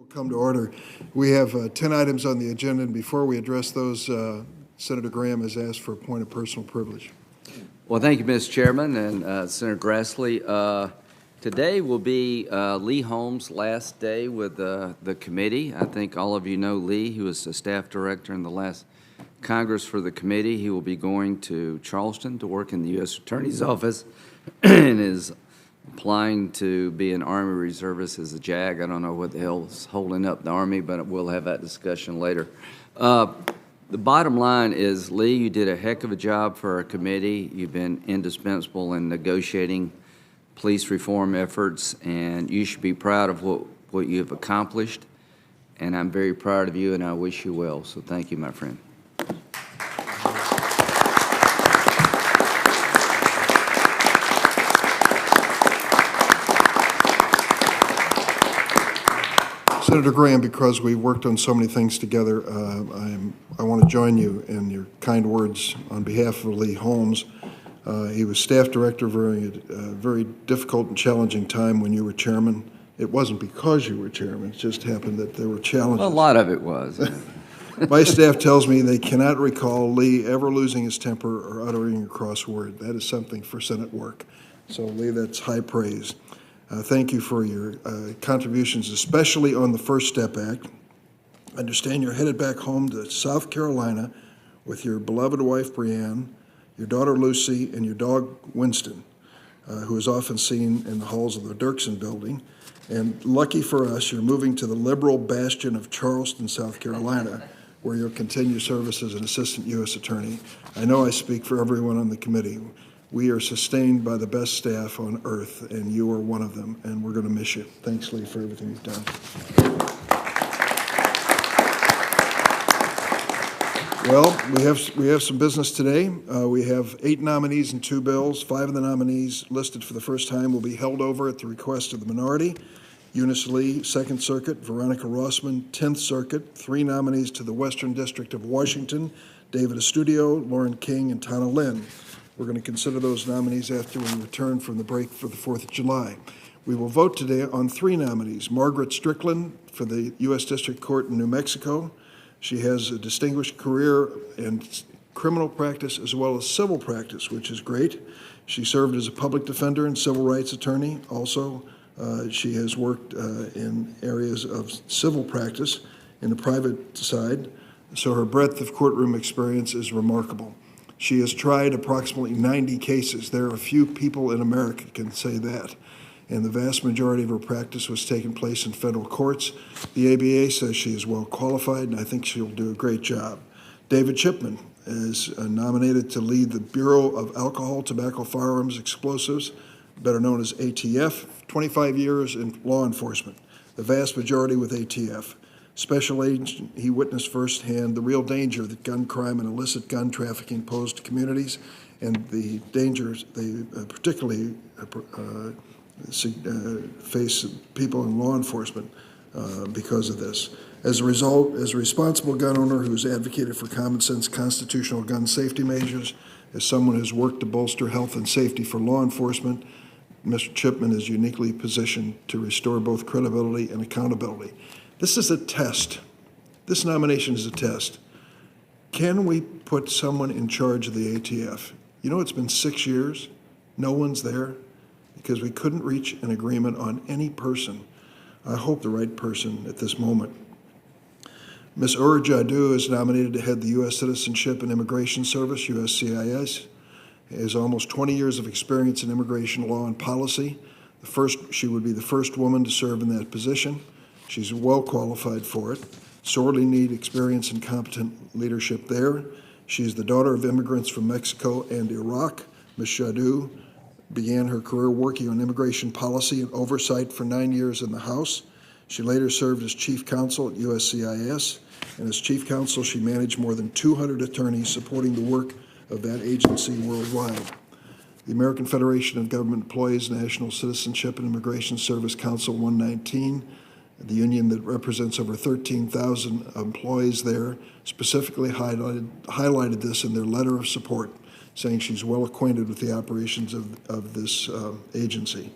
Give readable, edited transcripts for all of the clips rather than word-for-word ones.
Will come to order. We have 10 items on the agenda, and before we address those, Senator Graham has asked for a point of personal privilege. Well, thank you, Mr. Chairman and Senator Grassley. Today will be Lee Holmes' last day with the committee. I think all of you know Lee. He was a staff director in the last Congress for the committee. He will be going to Charleston to work in the U.S. Attorney's Office and is applying to be an Army reservist as a JAG. I don't know what the hell is holding up the Army, but we'll have that discussion later. The bottom line is, Lee, you did a heck of a job for our committee. You've been indispensable in negotiating police reform efforts, and you should be proud of what you've accomplished. And I'm very proud of you, and I wish you well. So thank you, my friend. Senator Graham, because we worked on so many things together, I want to join you in your kind words on behalf of Lee Holmes. He was staff director during a very difficult and challenging time when you were chairman. It wasn't because you were chairman, it just happened that there were challenges. Well, a lot of it was. My staff tells me they cannot recall Lee ever losing his temper or uttering a cross word. That is something for Senate work. So, Lee, that's high praise. Thank you for your contributions, especially on the First Step Act. I understand you're headed back home to South Carolina with your beloved wife, Brianne, your daughter, Lucy, and your dog, Winston, who is often seen in the halls of the Dirksen building. And lucky for us, you're moving to the liberal bastion of Charleston, South Carolina, where you'll continue service as an assistant U.S. attorney. I know I speak for everyone on the committee. We are sustained by the best staff on earth, and you are one of them, and we're going to miss you. Thanks, Lee, for everything you've done. Well, we have some business today. We have 8 nominees and 2 bills. 5 of the nominees listed for the first time will be held over at the request of the minority. Eunice Lee, 2nd Circuit, Veronica Rossman, 10th Circuit, 3 nominees to the Western District of Washington, David Estudio, Lauren King, and Tana Lynn. We're going to consider those nominees after we return from the break for the 4th of July. We will vote today on 3 nominees. Margaret Strickland for the U.S. District Court in New Mexico. She has a distinguished career in criminal practice as well as civil practice, which is great. She served as a public defender and civil rights attorney. Also, she has worked in areas of civil practice in the private side, so her breadth of courtroom experience is remarkable. She has tried approximately 90 cases. There are a few people in America can say that. And the vast majority of her practice was taking place in federal courts. The ABA says she is well qualified, and I think she'll do a great job. David Chipman is nominated to lead the Bureau of Alcohol, Tobacco, Firearms, Explosives, better known as ATF, 25 years in law enforcement, the vast majority with ATF. Special agent, he witnessed firsthand the real danger that gun crime and illicit gun trafficking pose to communities, and the dangers they particularly face people in law enforcement because of this. As a result, as a responsible gun owner who's advocated for common sense constitutional gun safety measures, as someone who's worked to bolster health and safety for law enforcement, Mr. Chipman is uniquely positioned to restore both credibility and accountability. This is a test. This nomination is a test. Can we put someone in charge of the ATF? You know, it's been 6 years. No one's there because we couldn't reach an agreement on any person. I hope the right person at this moment. Ms. Ur Jadoo is nominated to head the U.S. Citizenship and Immigration Service, USCIS. Has almost 20 years of experience in immigration law and policy. She would be the first woman to serve in that position. She's well qualified for it. Sorely need experience and competent leadership there. She's the daughter of immigrants from Mexico and Iraq. Ms. Jadoo began her career working on immigration policy and oversight for 9 years in the House. She later served as chief counsel at USCIS, and as chief counsel, she managed more than 200 attorneys supporting the work of that agency worldwide. The American Federation of Government Employees National Citizenship and Immigration Service Council 119, the union that represents over 13,000 employees there, specifically highlighted this in their letter of support, saying she's well acquainted with the operations of this agency.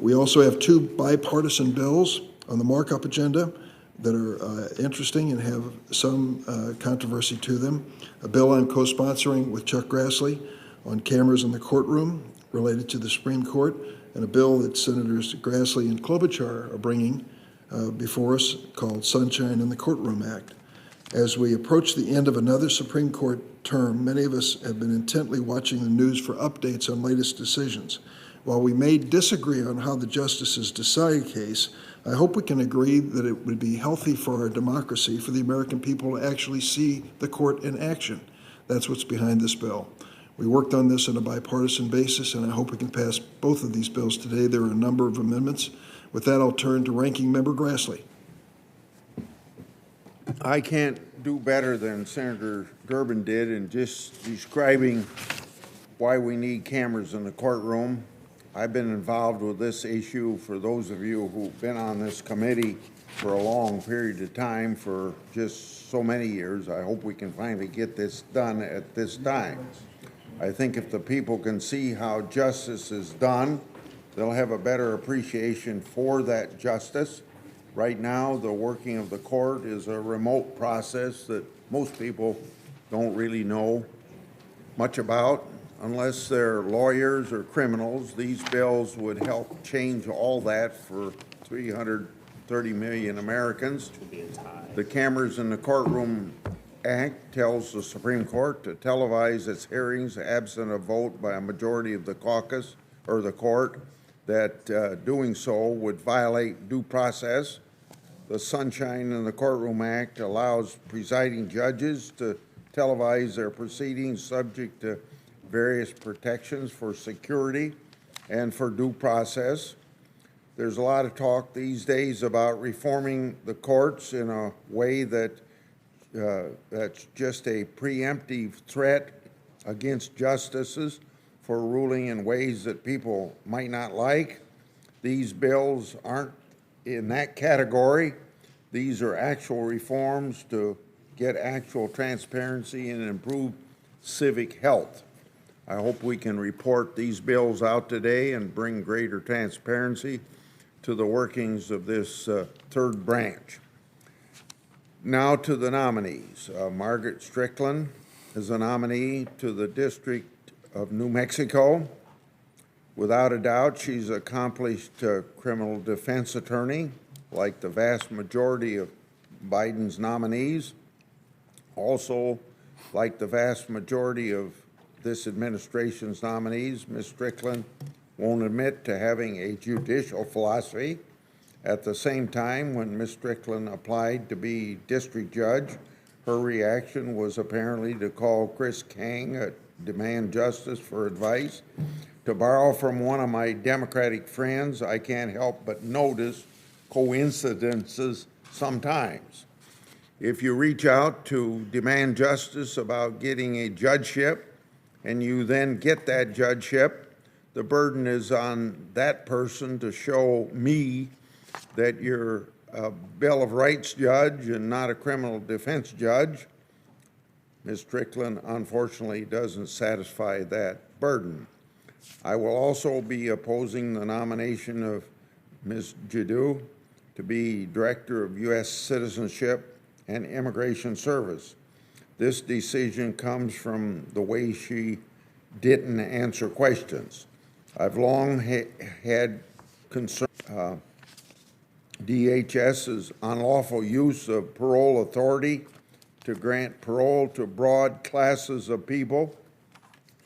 We also have 2 bipartisan bills. on the markup agenda that are interesting and have some controversy to them. A bill I'm co-sponsoring with Chuck Grassley on cameras in the courtroom related to the Supreme Court, and a bill that Senators Grassley and Klobuchar are bringing before us called Sunshine in the Courtroom Act. As we approach the end of another Supreme Court term, many of us have been intently watching the news for updates on latest decisions. While we may disagree on how the justices decide a case, I hope we can agree that it would be healthy for our democracy for the American people to actually see the court in action. That's what's behind this bill. We worked on this on a bipartisan basis, and I hope we can pass both of these bills today. There are a number of amendments. With that, I'll turn to Ranking Member Grassley. I can't do better than Senator Durbin did in just describing why we need cameras in the courtroom. I've been involved with this issue, for those of you who've been on this committee for a long period of time, for just so many years. I hope we can finally get this done at this time. I think if the people can see how justice is done, they'll have a better appreciation for that justice. Right now, the working of the court is a remote process that most people don't really know much about. Unless they're lawyers or criminals, these bills would help change all that for 330 million Americans. The Cameras in the Courtroom Act tells the Supreme Court to televise its hearings absent a vote by a majority of the caucus or the court, that doing so would violate due process. The Sunshine in the Courtroom Act allows presiding judges to televise their proceedings subject to various protections for security and for due process. There's a lot of talk these days about reforming the courts in a way that that's just a preemptive threat against justices for ruling in ways that people might not like. These bills aren't in that category. These are actual reforms to get actual transparency and improve civic health. I hope we can report these bills out today and bring greater transparency to the workings of this third branch. Now to the nominees. Margaret Strickland is a nominee to the District of New Mexico. Without a doubt, she's an accomplished criminal defense attorney, like the vast majority of Biden's nominees. Also, like the vast majority of this administration's nominees, Ms. Strickland won't admit to having a judicial philosophy. At the same time, when Ms. Strickland applied to be district judge, her reaction was apparently to call Chris King, demand justice for advice. To borrow from one of my Democratic friends, I can't help but notice coincidences sometimes. If you reach out to demand justice about getting a judgeship and you then get that judgeship, the burden is on that person to show me that you're a Bill of Rights judge and not a criminal defense judge. Ms. Strickland, unfortunately, doesn't satisfy that burden. I will also be opposing the nomination of Ms. Jadot to be Director of U.S. Citizenship and Immigration Service. This decision comes from the way she didn't answer questions. I've long had concern DHS's unlawful use of parole authority to grant parole to broad classes of people.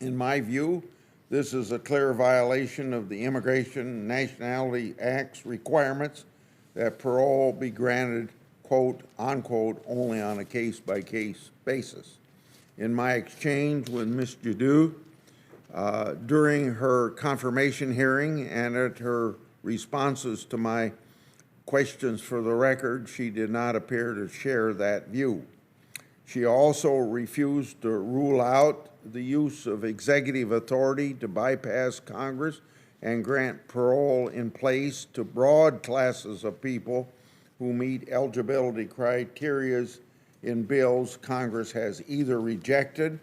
In my view, this is a clear violation of the Immigration and Nationality Act's requirements that parole be granted, quote, unquote, only on a case-by-case basis. In my exchange with Ms. Jadot, during her confirmation hearing and at her responses to my questions for the record, she did not appear to share that view. She also refused to rule out the use of executive authority to bypass Congress and grant parole in place to broad classes of people who meet eligibility criteria in bills Congress has either rejected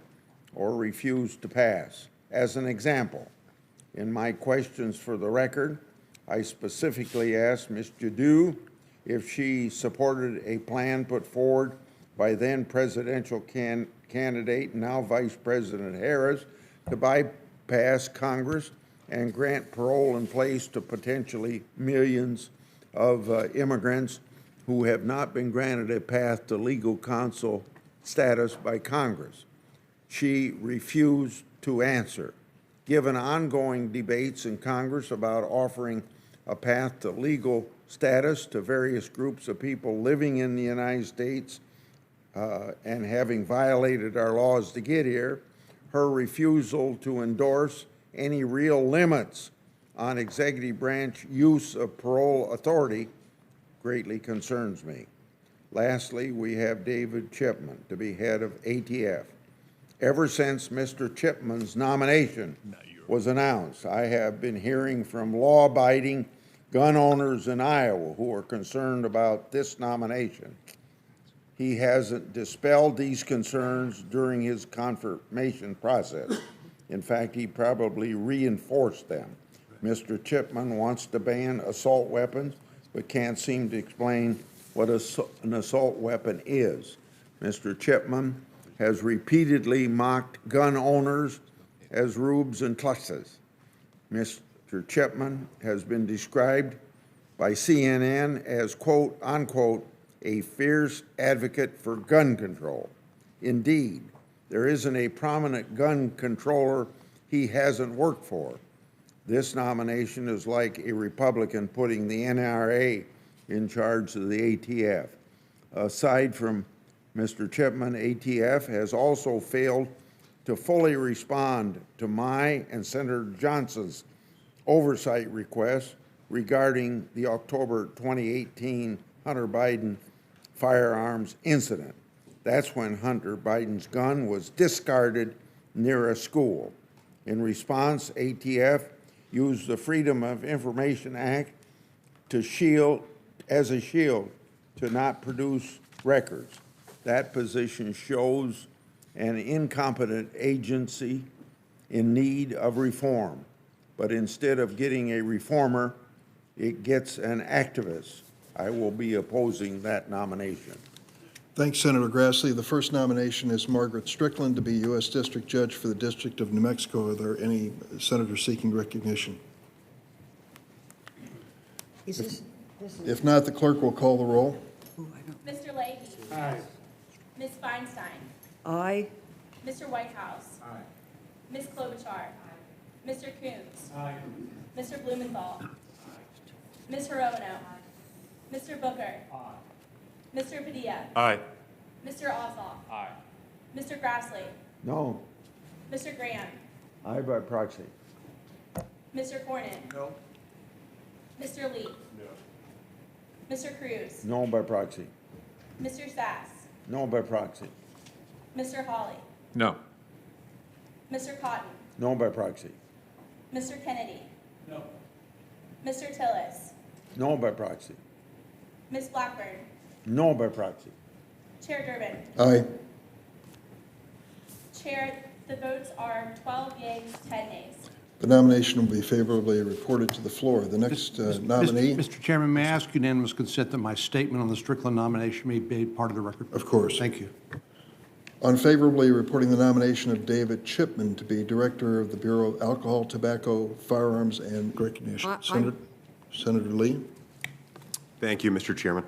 or refused to pass. As an example, in my questions for the record, I specifically asked Ms. Jadot if she supported a plan put forward by then presidential candidate, now Vice President Harris, to bypass Congress and grant parole in place to potentially millions of immigrants who have not been granted a path to legal counsel status by Congress. She refused to answer. Given ongoing debates in Congress about offering a path to legal status to various groups of people living in the United States and having violated our laws to get here, her refusal to endorse any real limits on executive branch use of parole authority greatly concerns me. Lastly, we have David Chipman to be head of ATF. Ever since Mr. Chipman's nomination was announced, I have been hearing from law-abiding gun owners in Iowa who are concerned about this nomination. He hasn't dispelled these concerns during his confirmation process. In fact, he probably reinforced them. Mr. Chipman wants to ban assault weapons, but can't seem to explain what an assault weapon is. Mr. Chipman has repeatedly mocked gun owners as rubes and tuxes. Mr. Chipman has been described by CNN as, quote, unquote, a fierce advocate for gun control. Indeed, there isn't a prominent gun controller he hasn't worked for. This nomination is like a Republican putting the NRA in charge of the ATF. Aside from Mr. Chipman, ATF has also failed to fully respond to my and Senator Johnson's oversight request regarding the October 2018 Hunter Biden firearms incident. That's when Hunter Biden's gun was discarded near a school. In response, ATF used the Freedom of Information Act to shield to not produce records. That position shows an incompetent agency in need of reform. But instead of getting a reformer, it gets an activist. I will be opposing that nomination. Thanks, Senator Grassley. The first nomination is Margaret Strickland to be U.S. District Judge for the District of New Mexico. Are there any senators seeking recognition? If not, the clerk will call the roll. Mr. Leahy. Aye. Ms. Feinstein. Aye. Mr. Whitehouse. Aye. Ms. Klobuchar. Mr. Coons. Aye. Mr. Blumenthal. Ms. Hirono. Mr. Booker. Mr. Padilla. Aye. Mr. Ossoff. Aye. Mr. Grassley. No. Mr. Graham. Aye by proxy. Mr. Cornyn. No. Mr. Lee. No. Mr. Cruz. No by proxy. Mr. Sass. No by proxy. Mr. Hawley. No. Mr. Cotton. No by proxy. Mr. Kennedy. No. Mr. Tillis. No by proxy. Ms. Blackburn. No by proxy. Chair Durbin. Aye. Chair, the votes are 12 yeas, 10 nays. The nomination will be favorably reported to the floor. The next nominee, Mr. Chairman, may I ask unanimous consent that my statement on the Strickland nomination may be part of the record? of course. Thank you. Unfavorably reporting the nomination of David Chipman to be Director of the Bureau of Alcohol, Tobacco, Firearms, and Recognition. Senator Lee. Thank you, Mr. Chairman.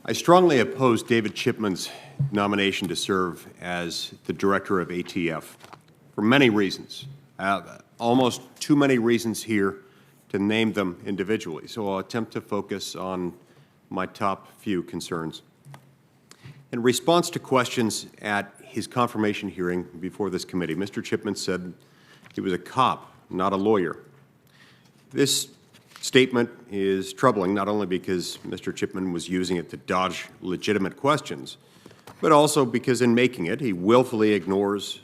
I strongly oppose David Chipman's nomination to serve as the Director of ATF for many reasons. Almost too many reasons here to name them individually, so I'll attempt to focus on my top few concerns. In response to questions at his confirmation hearing before this committee, Mr. Chipman said he was a cop, not a lawyer. This statement is troubling not only because Mr. Chipman was using it to dodge legitimate questions, but also because in making it, he willfully ignores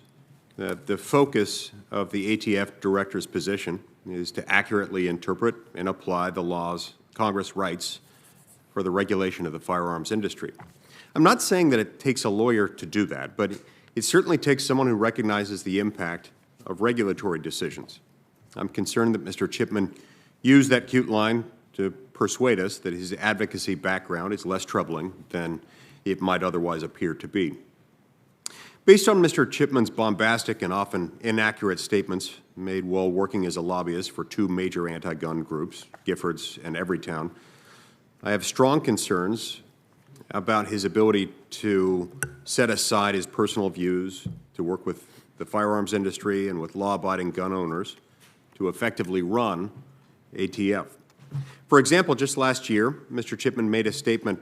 that the focus of the ATF director's position is to accurately interpret and apply the laws Congress writes for the regulation of the firearms industry. I'm not saying that it takes a lawyer to do that, but it certainly takes someone who recognizes the impact of regulatory decisions. I'm concerned that Mr. Chipman used that cute line to persuade us that his advocacy background is less troubling than it might otherwise appear to be. Based on Mr. Chipman's bombastic and often inaccurate statements made while working as a lobbyist for two major anti-gun groups, Giffords and Everytown, I have strong concerns about his ability to set aside his personal views, to work with the firearms industry and with law-abiding gun owners to effectively run ATF. For example, just last year, Mr. Chipman made a statement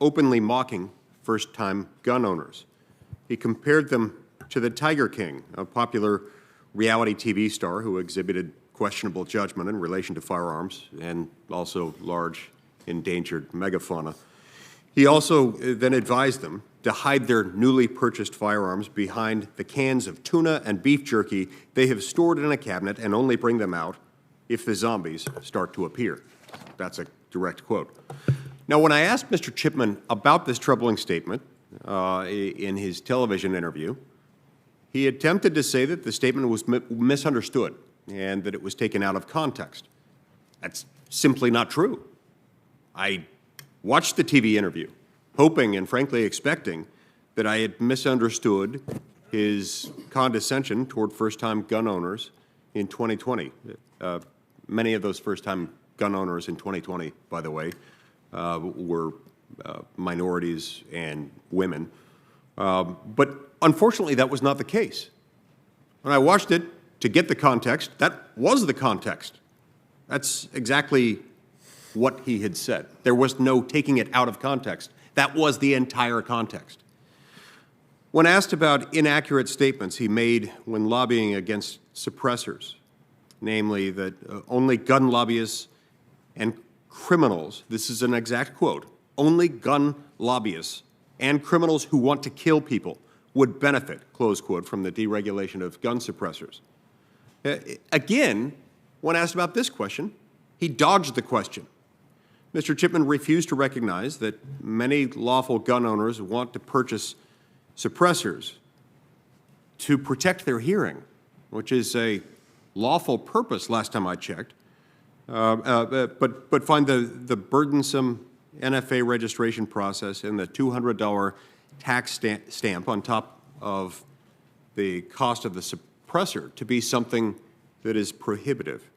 openly mocking first-time gun owners. He compared them to the Tiger King, a popular reality TV star who exhibited questionable judgment in relation to firearms and also large endangered megafauna. He also then advised them to hide their newly purchased firearms behind the cans of tuna and beef jerky they have stored in a cabinet and only bring them out if the zombies start to appear. That's a direct quote. Now, when I asked Mr. Chipman about this troubling statement in his television interview, he attempted to say that the statement was misunderstood and that it was taken out of context. That's simply not true. I watched the TV interview, hoping and frankly expecting that I had misunderstood his condescension toward first-time gun owners in 2020. Many of those first-time gun owners in 2020, by the way, were minorities and women. But unfortunately, that was not the case. When I watched it to get the context, that was the context. That's exactly what he had said. There was no taking it out of context. That was the entire context. When asked about inaccurate statements he made when lobbying against suppressors, namely that only gun lobbyists and criminals, this is an exact quote, only gun lobbyists and criminals who want to kill people would benefit, close quote, from the deregulation of gun suppressors. Again, when asked about this question, he dodged the question. Mr. Chipman refused to recognize that many lawful gun owners want to purchase suppressors to protect their hearing, which is a lawful purpose last time I checked, but find the burdensome NFA registration process and the $200 tax stamp on top of the cost of the suppressor to be something that is prohibitive.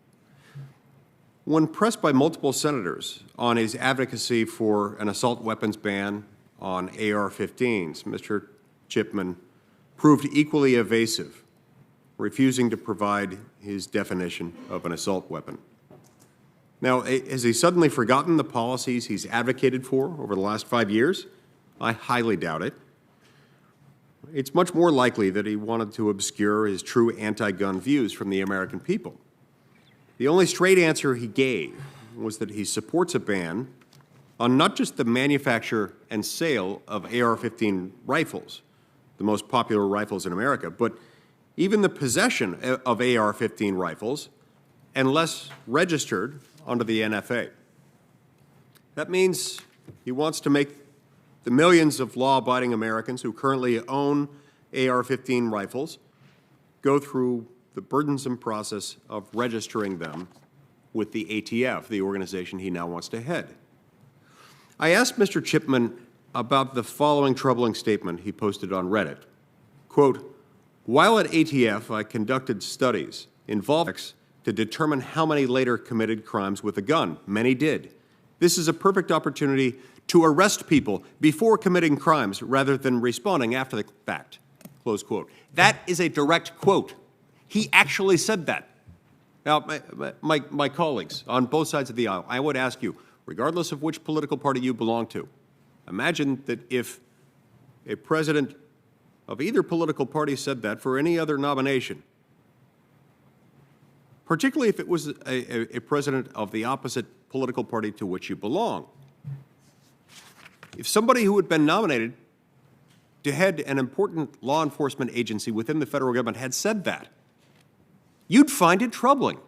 When pressed by multiple senators on his advocacy for an assault weapons ban on AR-15s, Mr. Chipman proved equally evasive, refusing to provide his definition of an assault weapon. Now, has he suddenly forgotten the policies he's advocated for over the last 5 years? I highly doubt it. It's much more likely that he wanted to obscure his true anti-gun views from the American people. The only straight answer he gave was that he supports a ban on not just the manufacture and sale of AR-15 rifles, the most popular rifles in America, but even the possession of AR-15 rifles unless registered under the NFA. That means he wants to make the millions of law-abiding Americans who currently own AR-15 rifles go through the burdensome process of registering them with the ATF, the organization he now wants to head. I asked Mr. Chipman about the following troubling statement he posted on Reddit. Quote, "While at ATF, I conducted studies involving to determine how many later committed crimes with a gun. Many did. This is a perfect opportunity to arrest people before committing crimes rather than responding after the fact." Close quote. That is a direct quote. He actually said that. Now, my colleagues on both sides of the aisle, I would ask you, regardless of which political party you belong to, imagine that if a president of either political party said that for any other nomination, particularly if it was a president of the opposite political party to which you belong. If somebody who had been nominated to head an important law enforcement agency within the federal government had said that, you'd find it troubling.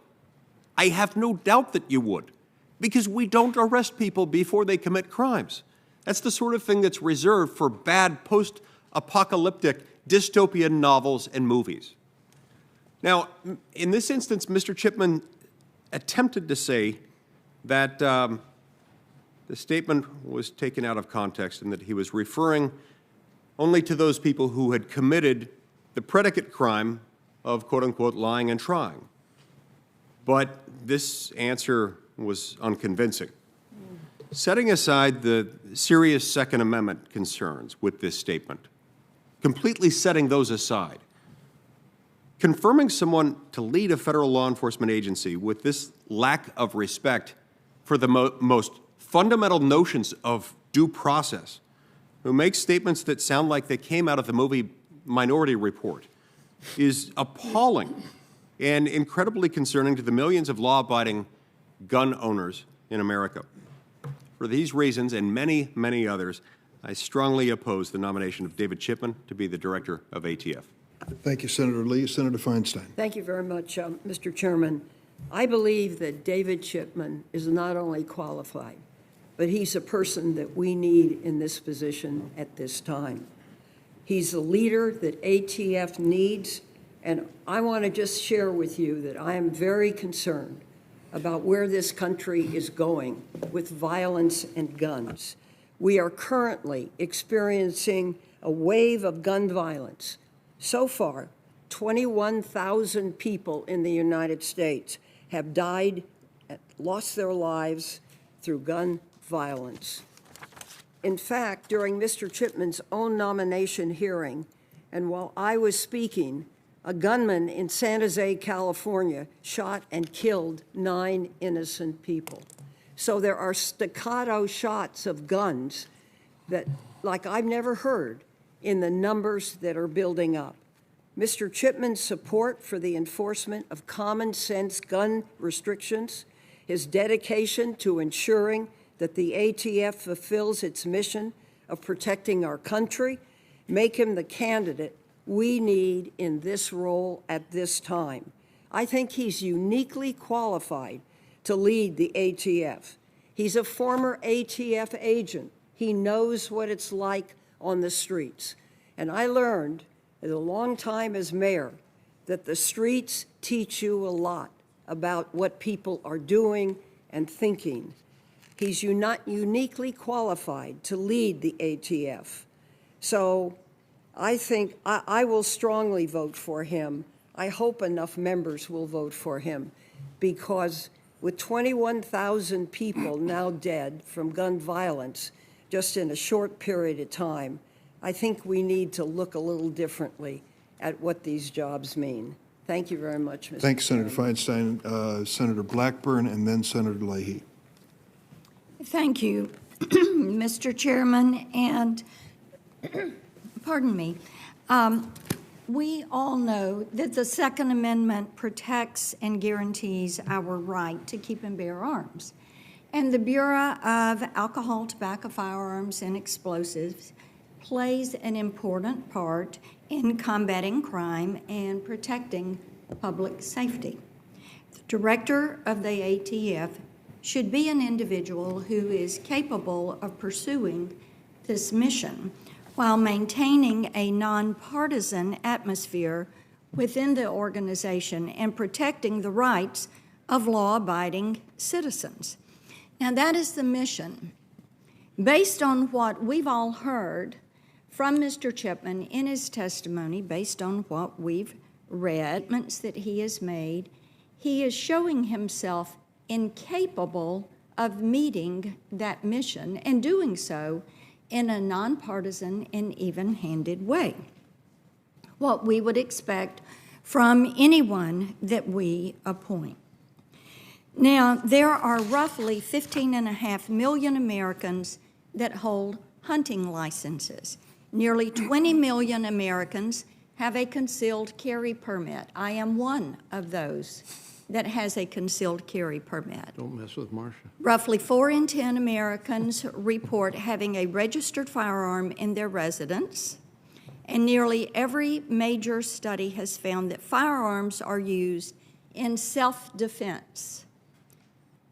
I have no doubt that you would, because we don't arrest people before they commit crimes. That's the sort of thing that's reserved for bad post-apocalyptic dystopian novels and movies. Now, in this instance, Mr. Chipman attempted to say that the statement was taken out of context and that he was referring only to those people who had committed the predicate crime of, quote-unquote, lying and trying. But this answer was unconvincing. Setting aside the serious Second Amendment concerns with this statement, completely setting those aside, confirming someone to lead a federal law enforcement agency with this lack of respect for the most fundamental notions of due process, who makes statements that sound like they came out of the movie Minority Report, is appalling and incredibly concerning to the millions of law-abiding gun owners in America. For these reasons and many, many others, I strongly oppose the nomination of David Chipman to be the director of ATF. Thank you, Senator Lee. Senator Feinstein. Thank you very much, Mr. Chairman. I believe that David Chipman is not only qualified, but he's a person that we need in this position at this time. He's the leader that ATF needs, and I want to just share with you that I am very concerned about where this country is going with violence and guns. We are currently experiencing a wave of gun violence. So far, 21,000 people in the United States have died, lost their lives through gun violence. In fact, during Mr. Chipman's own nomination hearing, and while I was speaking, a gunman in San Jose, California, shot and killed 9 innocent people. So there are staccato shots of guns that, like I've never heard, in the numbers that are building up. Mr. Chipman's support for the enforcement of common sense gun restrictions, his dedication to ensuring that the ATF fulfills its mission of protecting our country, make him the candidate we need in this role at this time. I think he's uniquely qualified to lead the ATF. He's a former ATF agent. He knows what it's like on the streets. And I learned in a long time as mayor that the streets teach you a lot about what people are doing and thinking. He's uniquely qualified to lead the ATF. So I think I will strongly vote for him. I hope enough members will vote for him, because with 21,000 people now dead from gun violence just in a short period of time, I think we need to look a little differently at what these jobs mean. Thank you very much, Mr. Thanks, Senator Chairman. Feinstein. Senator Blackburn, and then Senator Leahy. Thank you, Mr. Chairman, and pardon me. We all know that the Second Amendment protects and guarantees our right to keep and bear arms. And the Bureau of Alcohol, Tobacco, Firearms, and Explosives plays an important part in combating crime and protecting public safety. The director of the ATF should be an individual who is capable of pursuing this mission while maintaining a nonpartisan atmosphere within the organization and protecting the rights of law-abiding citizens. Now, that is the mission. Based on what we've all heard from Mr. Chipman in his testimony, based on what we've read, statements that he has made, he is showing himself incapable of meeting that mission and doing so in a nonpartisan and even-handed way. What we would expect from anyone that we appoint. Now, there are roughly 15.5 million Americans that hold hunting licenses. Nearly 20 million Americans have a concealed carry permit. I am one of those that has a concealed carry permit. Don't mess with Marcia. Roughly 4 in 10 Americans report having a registered firearm in their residence, and nearly every major study has found that firearms are used in self-defense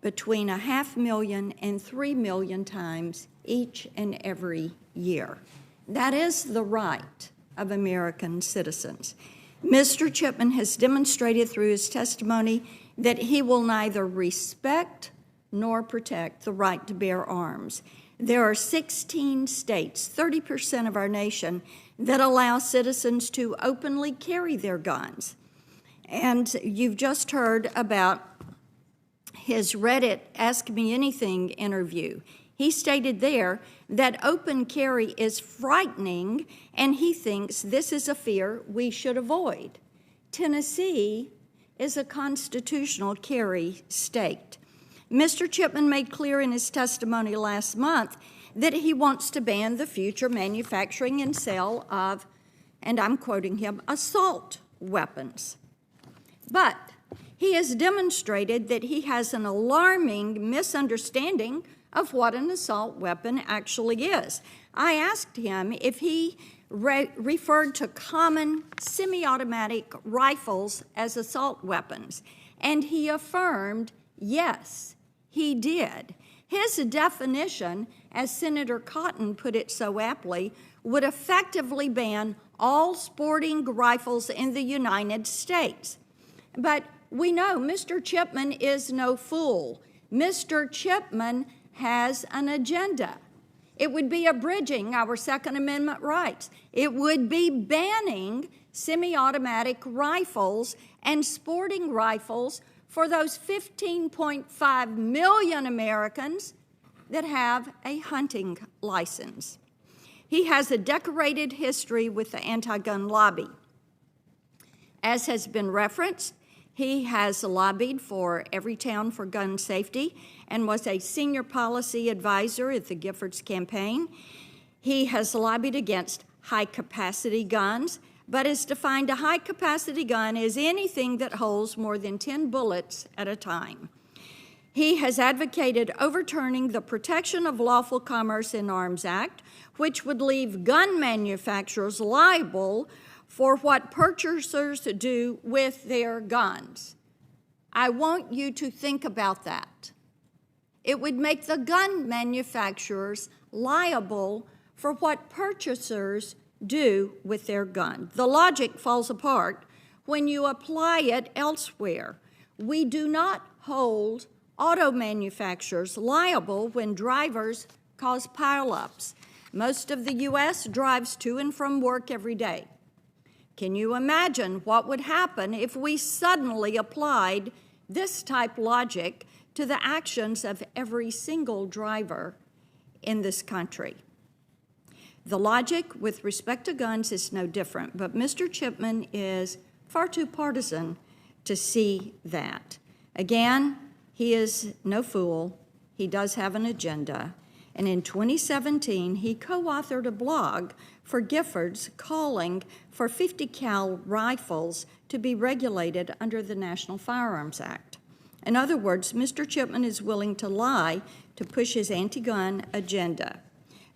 between 500,000 and 3 million times each and every year. That is the right of American citizens. Mr. Chipman has demonstrated through his testimony that he will neither respect nor protect the right to bear arms. There are 16 states, 30% of our nation, that allow citizens to openly carry their guns. And you've just heard about his Reddit Ask Me Anything interview. He stated there that open carry is frightening, and he thinks this is a fear we should avoid. Tennessee is a constitutional carry state. Mr. Chipman made clear in his testimony last month that he wants to ban the future manufacturing and sale of, and I'm quoting him, assault weapons. But he has demonstrated that he has an alarming misunderstanding of what an assault weapon actually is. I asked him if he referred to common semi-automatic rifles as assault weapons, and he affirmed yes, he did. His definition, as Senator Cotton put it so aptly, would effectively ban all sporting rifles in the United States. But we know Mr. Chipman is no fool. Mr. Chipman has an agenda. It would be abridging our Second Amendment rights. It would be banning semi-automatic rifles and sporting rifles for those 15.5 million Americans that have a hunting license. He has a decorated history with the anti-gun lobby. As has been referenced, he has lobbied for Everytown for gun safety and was a senior policy advisor at the Giffords campaign. He has lobbied against high-capacity guns, but has defined a high-capacity gun as anything that holds more than 10 bullets at a time. He has advocated overturning the Protection of Lawful Commerce in Arms Act, which would leave gun manufacturers liable for what purchasers do with their guns. I want you to think about that. It would make the gun manufacturers liable for what purchasers do with their gun. The logic falls apart when you apply it elsewhere. We do not hold auto manufacturers liable when drivers cause pileups. Most of the U.S. drives to and from work every day. Can you imagine what would happen if we suddenly applied this type logic to the actions of every single driver in this country? The logic with respect to guns is no different, but Mr. Chipman is far too partisan to see that. Again, he is no fool. He does have an agenda. And in 2017, he co-authored a blog for Giffords calling for 50 cal rifles to be regulated under the National Firearms Act. In other words, Mr. Chipman is willing to lie to push his anti-gun agenda.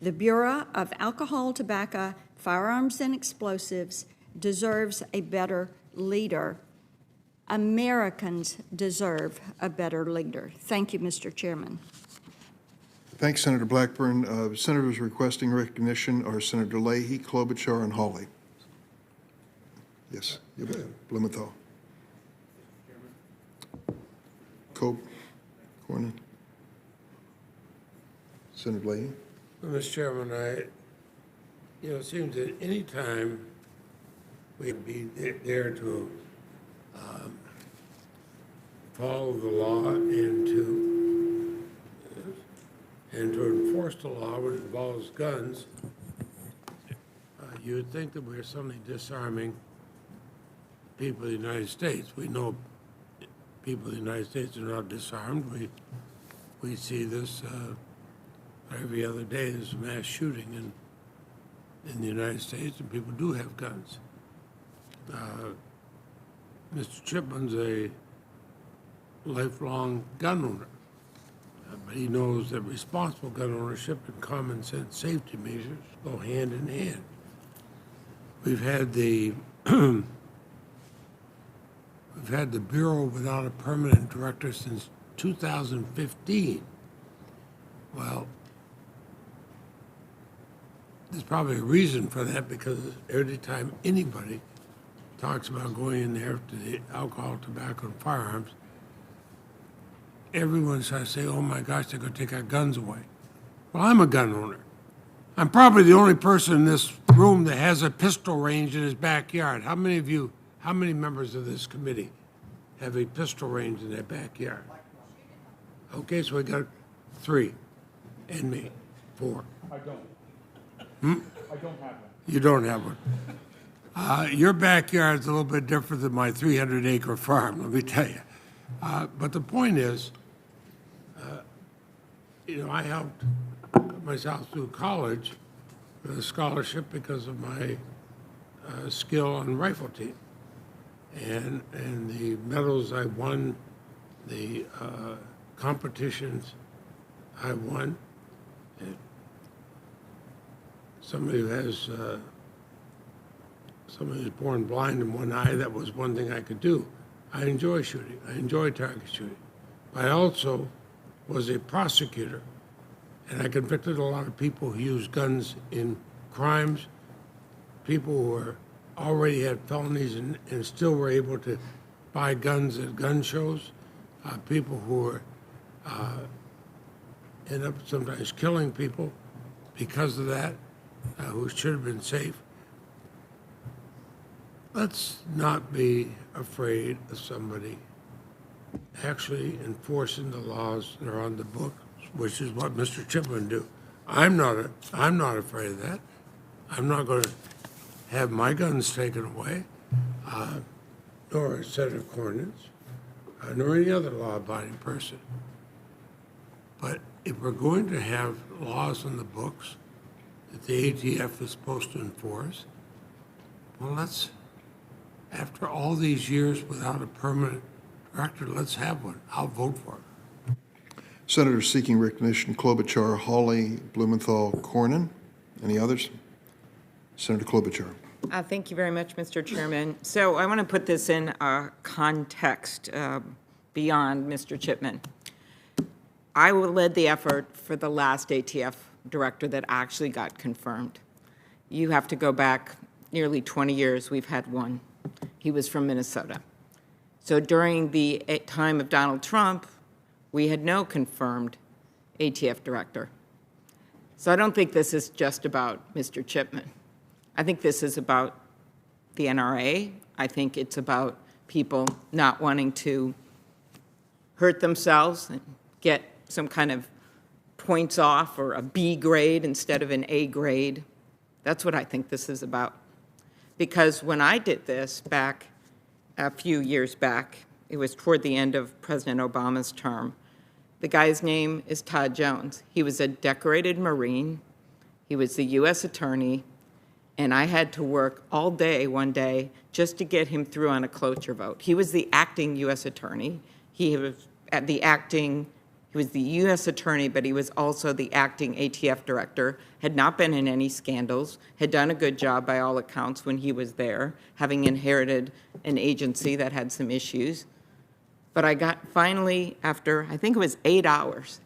The Bureau of Alcohol, Tobacco, Firearms, and Explosives deserves a better leader. Americans deserve a better leader. Thank you, Mr. Chairman. Thanks, Senator Blackburn. Senators requesting recognition are Senator Leahy, Klobuchar, and Hawley. Yes, Blumenthal. Cope, Cornyn. Senator Leahy. Mr. Chairman, it seems that any time we'd be there to follow the law and to enforce the law when it involves guns, you would think that we're suddenly disarming people of the United States. We know people of the United States are not disarmed. We see this every other day. There's a mass shooting in the United States, and people do have guns. Mr. Chipman's a lifelong gun owner, but he knows that responsible gun ownership and common sense safety measures go hand in hand. We've had the Bureau without a permanent director since 2015. Well, there's probably a reason for that, because every time anybody talks about going in there to the alcohol, tobacco, and firearms, everyone starts saying, oh my gosh, they're going to take our guns away. Well, I'm a gun owner. I'm probably the only person in this room that has a pistol range in his backyard. How many members of this committee have a pistol range in their backyard? Okay, so we got 3, and me, 4. I don't. I don't have one. You don't have one. Your backyard's a little bit different than my 300-acre farm, let me tell you. But the point is, I helped myself through college with a scholarship because of my skill on the rifle team. And the medals I won, the competitions I won. Somebody who's born blind in one eye, that was one thing I could do. I enjoy shooting. I enjoy target shooting. But I also was a prosecutor, and I convicted a lot of people who used guns in crimes, people who already had felonies and still were able to buy guns at gun shows, people who were end up sometimes killing people because of that, who should have been safe. Let's not be afraid of somebody actually enforcing the laws that are on the book, which is what Mr. Chipman do. I'm not afraid of that. I'm not going to have my guns taken away, nor Senator Cornyn's, nor any other law-abiding person. But if we're going to have laws on the books that the ATF is supposed to enforce, well, after all these years without a permanent director, let's have one. I'll vote for it. Senators seeking recognition: Klobuchar, Hawley, Blumenthal, Cornyn. Any others? Senator Klobuchar. Thank you very much, Mr. Chairman. So I want to put this in a context beyond Mr. Chipman. I led the effort for the last ATF director that actually got confirmed. You have to go back nearly 20 years. We've had one. He was from Minnesota. So during the time of Donald Trump, we had no confirmed ATF director. So I don't think this is just about Mr. Chipman. I think this is about the NRA. I think it's about people not wanting to hurt themselves and get some kind of points off or a B grade instead of an A grade. That's what I think this is about. Because when I did this back a few years back, it was toward the end of President Obama's term, the guy's name is Todd Jones. He was a decorated Marine. He was the U.S. attorney. And I had to work all day one day just to get him through on a cloture vote. He was the acting U.S. attorney. He was the U.S. attorney, but he was also the acting ATF director, had not been in any scandals, had done a good job by all accounts when he was there, having inherited an agency that had some issues. But I got finally, after I think it was 8 hours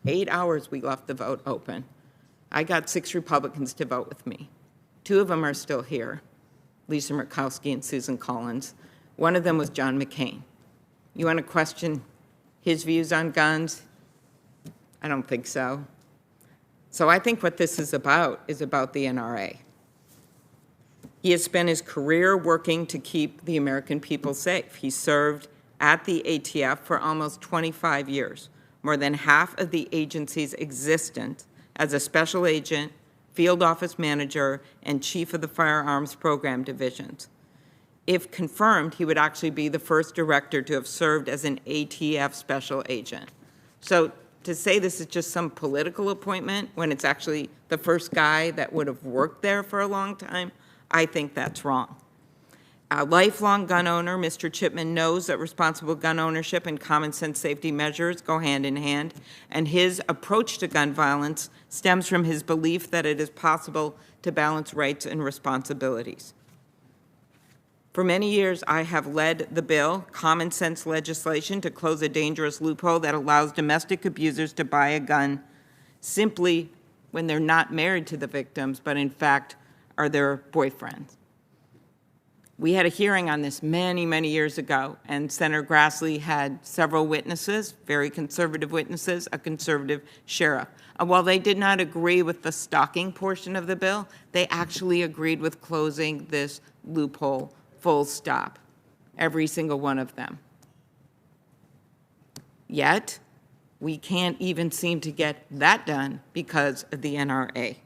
we left the vote open. I got 6 Republicans to vote with me. 2 of them are still here, Lisa Murkowski and Susan Collins. One of them was John McCain. You want to question his views on guns? I don't think so. So I think what this is about the NRA. He has spent his career working to keep the American people safe. He served at the ATF for almost 25 years, more than half of the agency's existence as a special agent, field office manager, and chief of the firearms program divisions. If confirmed, he would actually be the first director to have served as an ATF special agent. So to say this is just some political appointment when it's actually the first guy that would have worked there for a long time, I think that's wrong. A lifelong gun owner, Mr. Chipman knows that responsible gun ownership and common sense safety measures go hand in hand, and his approach to gun violence stems from his belief that it is possible to balance rights and responsibilities. For many years, I have led the bill, common sense legislation, to close a dangerous loophole that allows domestic abusers to buy a gun simply when they're not married to the victims, but in fact are their boyfriends. We had a hearing on this many, many years ago, and Senator Grassley had several witnesses, very conservative witnesses, a conservative sheriff. And while they did not agree with the stalking portion of the bill, they actually agreed with closing this loophole, full stop, every single one of them. Yet, we can't even seem to get that done because of the NRA.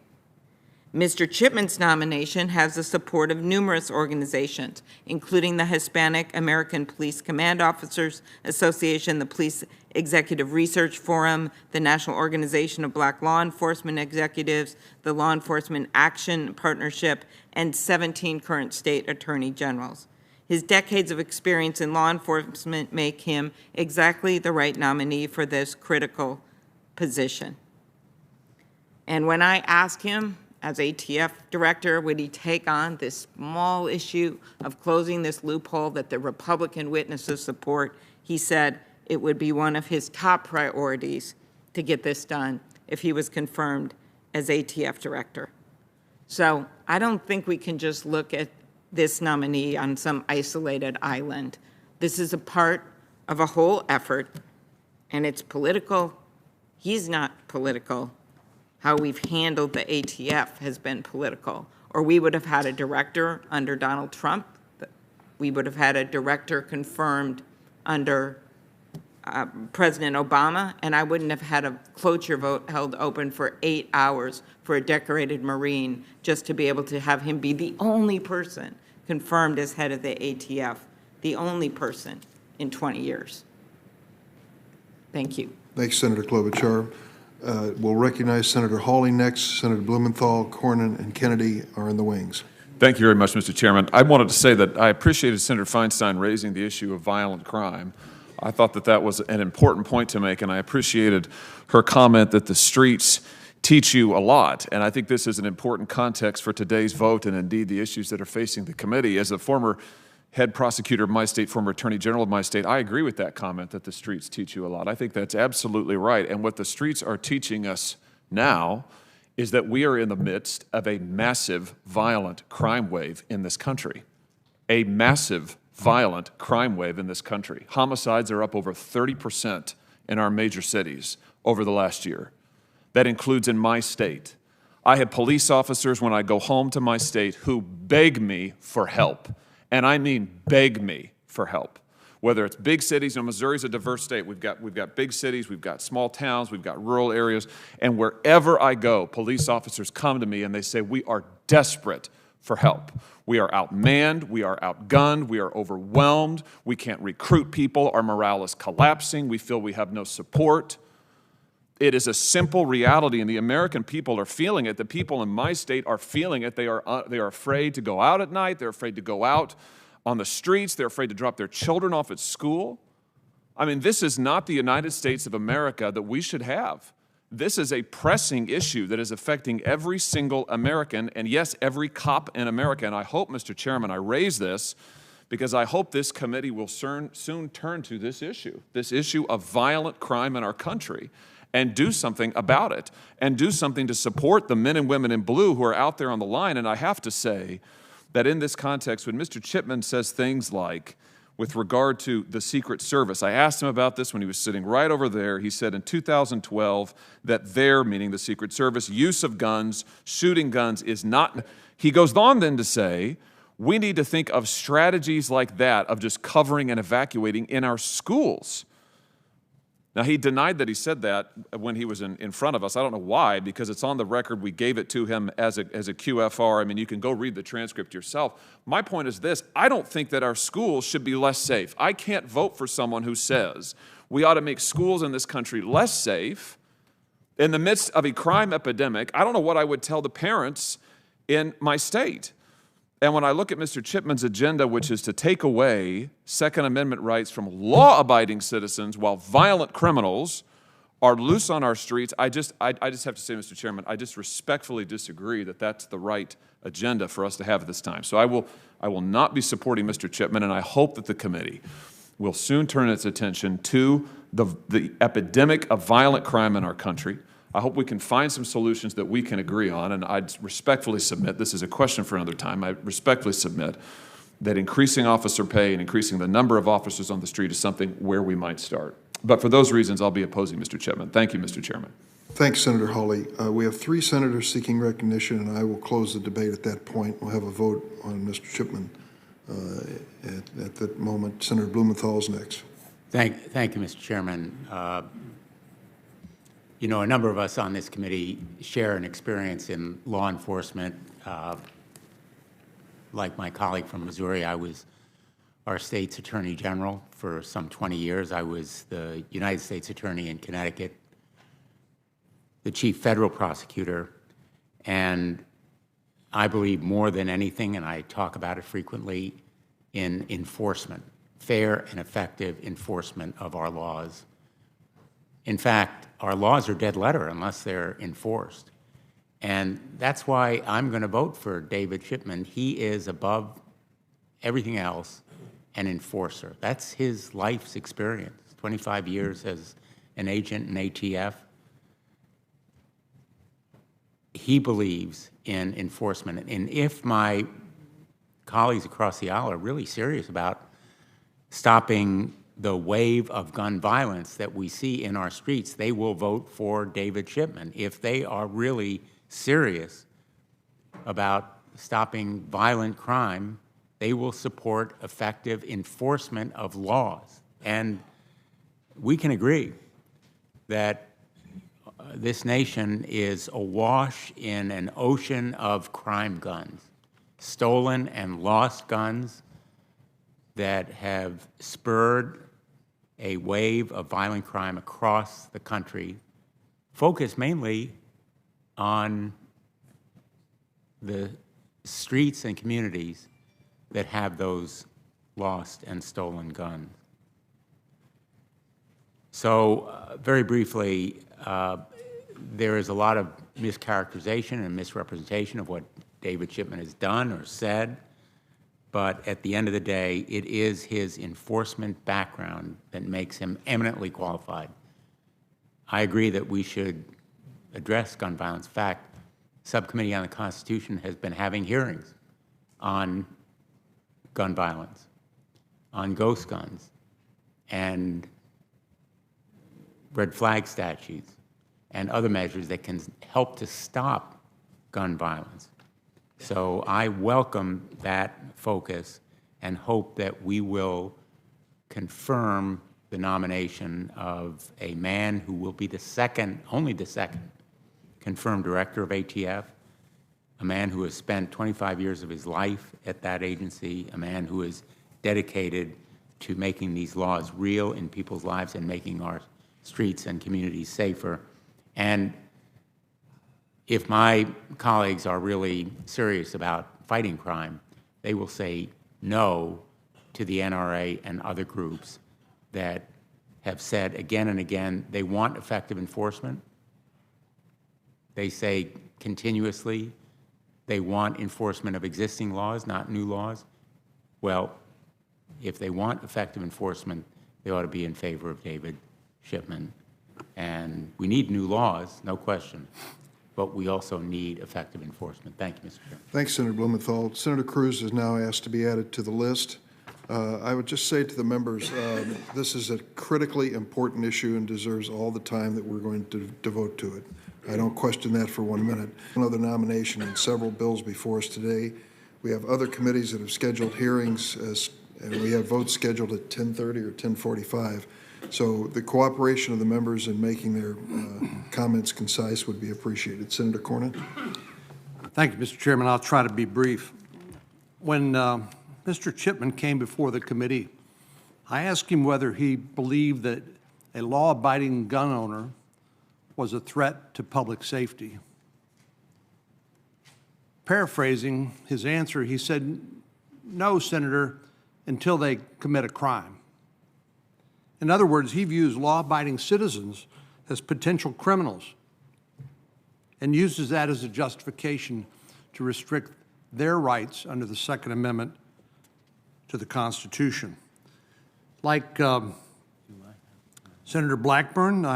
Mr. Chipman's nomination has the support of numerous organizations, including the Hispanic American Police Command Officers Association, the Police Executive Research Forum, the National Organization of Black Law Enforcement Executives, the Law Enforcement Action Partnership, and 17 current state attorney generals. His decades of experience in law enforcement make him exactly the right nominee for this critical position. And when I asked him, as ATF director, would he take on this small issue of closing this loophole that the Republican witnesses support, he said it would be one of his top priorities to get this done if he was confirmed as ATF director. So I don't think we can just look at this nominee on some isolated island. This is a part of a whole effort, and it's political. He's not political. How we've handled the ATF has been political. Or we would have had a director under Donald Trump. We would have had a director confirmed under President Obama, and I wouldn't have had a cloture vote held open for 8 hours for a decorated Marine just to be able to have him be the only person confirmed as head of the ATF, the only person in 20 years. Thank you. Thanks, Senator Klobuchar. We'll recognize Senator Hawley next. Senator Blumenthal, Cornyn, and Kennedy are in the wings. Thank you very much, Mr. Chairman. I wanted to say that I appreciated Senator Feinstein raising the issue of violent crime. I thought that that was an important point to make, and I appreciated her comment that the streets teach you a lot. And I think this is an important context for today's vote and indeed the issues that are facing the committee. As a former head prosecutor of my state, former attorney general of my state, I agree with that comment that the streets teach you a lot. I think that's absolutely right. And what the streets are teaching us now is that we are in the midst of a massive violent crime wave in this country. A massive violent crime wave in this country. Homicides are up over 30% in our major cities over the last year. That includes in my state. I have police officers when I go home to my state who beg me for help. And I mean beg me for help. Whether it's big cities, Missouri's a diverse state. We've got big cities, we've got small towns, we've got rural areas, and wherever I go, police officers come to me and they say, we are desperate for help. We are outmanned, we are outgunned, we are overwhelmed, we can't recruit people, our morale is collapsing, we feel we have no support. It is a simple reality, and the American people are feeling it. The people in my state are feeling it. They are afraid to go out at night. They're afraid to go out on the streets. They're afraid to drop their children off at school. I mean, this is not the United States of America that we should have. This is a pressing issue that is affecting every single American, and yes, every cop in America. And I hope, Mr. Chairman, I raise this because I hope this committee will soon turn to this issue of violent crime in our country, and do something about it, and do something to support the men and women in blue who are out there on the line. And I have to say that in this context, when Mr. Chipman says things like, with regard to the Secret Service, I asked him about this when he was sitting right over there. He said in 2012 that their, meaning the Secret Service, use of guns, shooting guns is not, he goes on then to say, we need to think of strategies like that of just covering and evacuating in our schools. Now, he denied that he said that when he was in front of us. I don't know why, because it's on the record. We gave it to him as a QFR. I mean, you can go read the transcript yourself. My point is this. I don't think that our schools should be less safe. I can't vote for someone who says we ought to make schools in this country less safe in the midst of a crime epidemic. I don't know what I would tell the parents in my state. And when I look at Mr. Chipman's agenda, which is to take away Second Amendment rights from law-abiding citizens while violent criminals are loose on our streets, I just have to say, Mr. Chairman, I just respectfully disagree that that's the right agenda for us to have at this time. So I will not be supporting Mr. Chipman, and I hope that the committee will soon turn its attention to the epidemic of violent crime in our country. I hope we can find some solutions that we can agree on, and I respectfully submit, this is a question for another time, I respectfully submit that increasing officer pay and increasing the number of officers on the street is something where we might start. But for those reasons, I'll be opposing Mr. Chipman. Thank you, Mr. Chairman. Thanks, Senator Hawley. We have 3 senators seeking recognition, and I will close the debate at that point. We'll have a vote on Mr. Chipman at that moment. Senator Blumenthal is next. Thank you, Mr. Chairman. You know, a number of us on this committee share an experience in law enforcement. Like my colleague from Missouri, I was our state's attorney general for some 20 years. I was the United States attorney in Connecticut, the chief federal prosecutor, and I believe more than anything, and I talk about it frequently, in enforcement, fair and effective enforcement of our laws. In fact, our laws are dead letter unless they're enforced. And that's why I'm going to vote for David Chipman. He is, above everything else, an enforcer. That's his life's experience, 25 years as an agent in ATF. He believes in enforcement. And if my colleagues across the aisle are really serious about stopping the wave of gun violence that we see in our streets, they will vote for David Chipman. If they are really serious about stopping violent crime, they will support effective enforcement of laws. And we can agree that this nation is awash in an ocean of crime guns, stolen and lost guns that have spurred a wave of violent crime across the country, focused mainly on the streets and communities that have those lost and stolen guns. So very briefly, there is a lot of mischaracterization and misrepresentation of what David Chipman has done or said, but at the end of the day, it is his enforcement background that makes him eminently qualified. I agree that we should address gun violence. In fact, Subcommittee on the Constitution has been having hearings on gun violence, on ghost guns, and red flag statutes, and other measures that can help to stop gun violence. So I welcome that focus and hope that we will confirm the nomination of a man who will be the second, only the second, confirmed director of ATF, a man who has spent 25 years of his life at that agency, a man who is dedicated to making these laws real in people's lives and making our streets and communities safer. And if my colleagues are really serious about fighting crime, they will say no to the NRA and other groups that have said again and again they want effective enforcement. They say continuously they want enforcement of existing laws, not new laws. Well, if they want effective enforcement, they ought to be in favor of David Chipman. And we need new laws, no question, but we also need effective enforcement. Thank you, Mr. Chairman. Thanks, Senator Blumenthal. Senator Cruz is now asked to be added to the list. I would just say to the members, this is a critically important issue and deserves all the time that we're going to devote to it. I don't question that for 1 minute. Another nomination and several bills before us today. We have other committees that have scheduled hearings, and we have votes scheduled at 10:30 or 10:45. So the cooperation of the members in making their comments concise would be appreciated. Senator Cornyn. Thank you, Mr. Chairman. I'll try to be brief. When Mr. Chipman came before the committee, I asked him whether he believed that a law-abiding gun owner was a threat to public safety. Paraphrasing his answer, he said, "No, Senator, until they commit a crime." In other words, he views law-abiding citizens as potential criminals and uses that as a justification to restrict their rights under the Second Amendment to the Constitution. Like Senator Blackburn,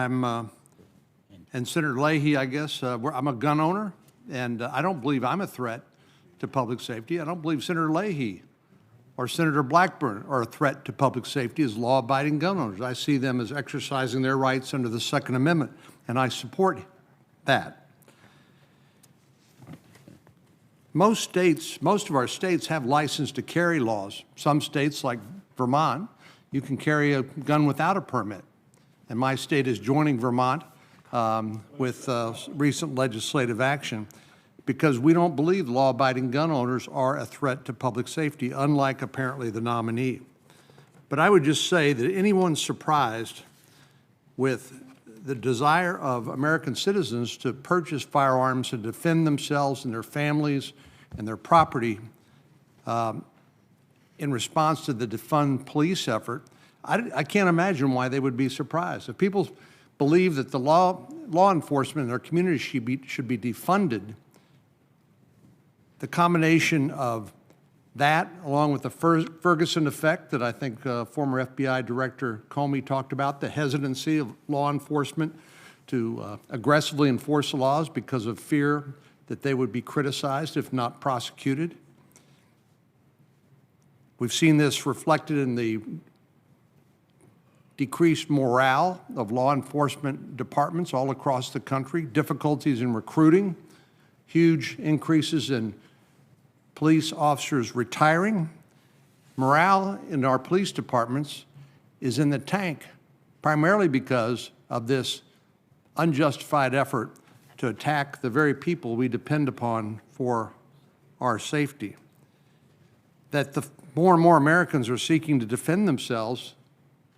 and Senator Leahy, I guess, I'm a gun owner, and I don't believe I'm a threat to public safety. I don't believe Senator Leahy or Senator Blackburn are a threat to public safety as law-abiding gun owners. I see them as exercising their rights under the Second Amendment, and I support that. Most of our states have license to carry laws. Some states, like Vermont, you can carry a gun without a permit. And my state is joining Vermont with recent legislative action because we don't believe law-abiding gun owners are a threat to public safety, unlike apparently the nominee. But I would just say that anyone surprised with the desire of American citizens to purchase firearms and defend themselves and their families and their property in response to the defund police effort, I can't imagine why they would be surprised. If people believe that the law enforcement in their community should be defunded, the combination of that, along with the Ferguson effect that I think former FBI Director Comey talked about, the hesitancy of law enforcement to aggressively enforce the laws because of fear that they would be criticized if not prosecuted. We've seen this reflected in the decreased morale of law enforcement departments all across the country, difficulties in recruiting, huge increases in police officers retiring. Morale in our police departments is in the tank, primarily because of this unjustified effort to attack the very people we depend upon for our safety. That more and more Americans are seeking to defend themselves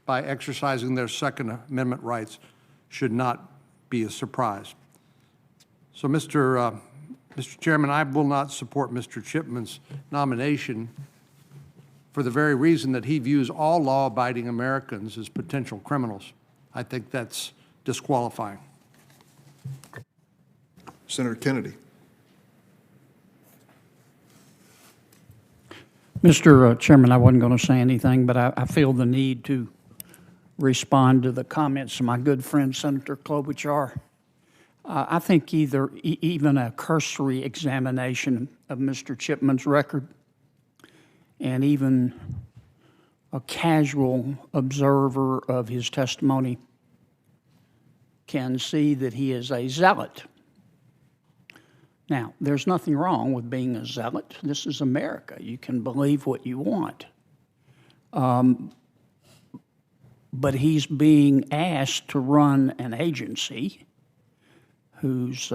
by exercising their Second Amendment rights should not be a surprise. So, Mr. Chairman, I will not support Mr. Chipman's nomination for the very reason that he views all law-abiding Americans as potential criminals. I think that's disqualifying. Senator Kennedy. Mr. Chairman, I wasn't going to say anything, but I feel the need to respond to the comments of my good friend Senator Klobuchar. I think even a cursory examination of Mr. Chipman's record and even a casual observer of his testimony can see that he is a zealot. Now, there's nothing wrong with being a zealot. This is America. You can believe what you want. But he's being asked to run an agency whose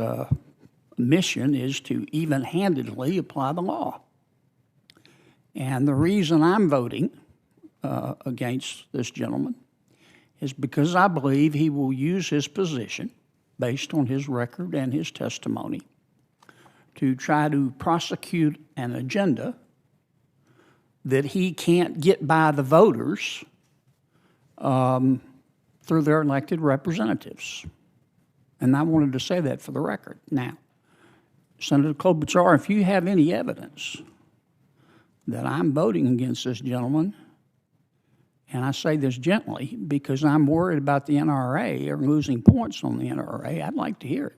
mission is to even-handedly apply the law. And the reason I'm voting against this gentleman is because I believe he will use his position, based on his record and his testimony, to try to prosecute an agenda that he can't get by the voters through their elected representatives. And I wanted to say that for the record. Now, Senator Klobuchar, if you have any evidence that I'm voting against this gentleman, and I say this gently because I'm worried about the NRA or losing points on the NRA, I'd like to hear it.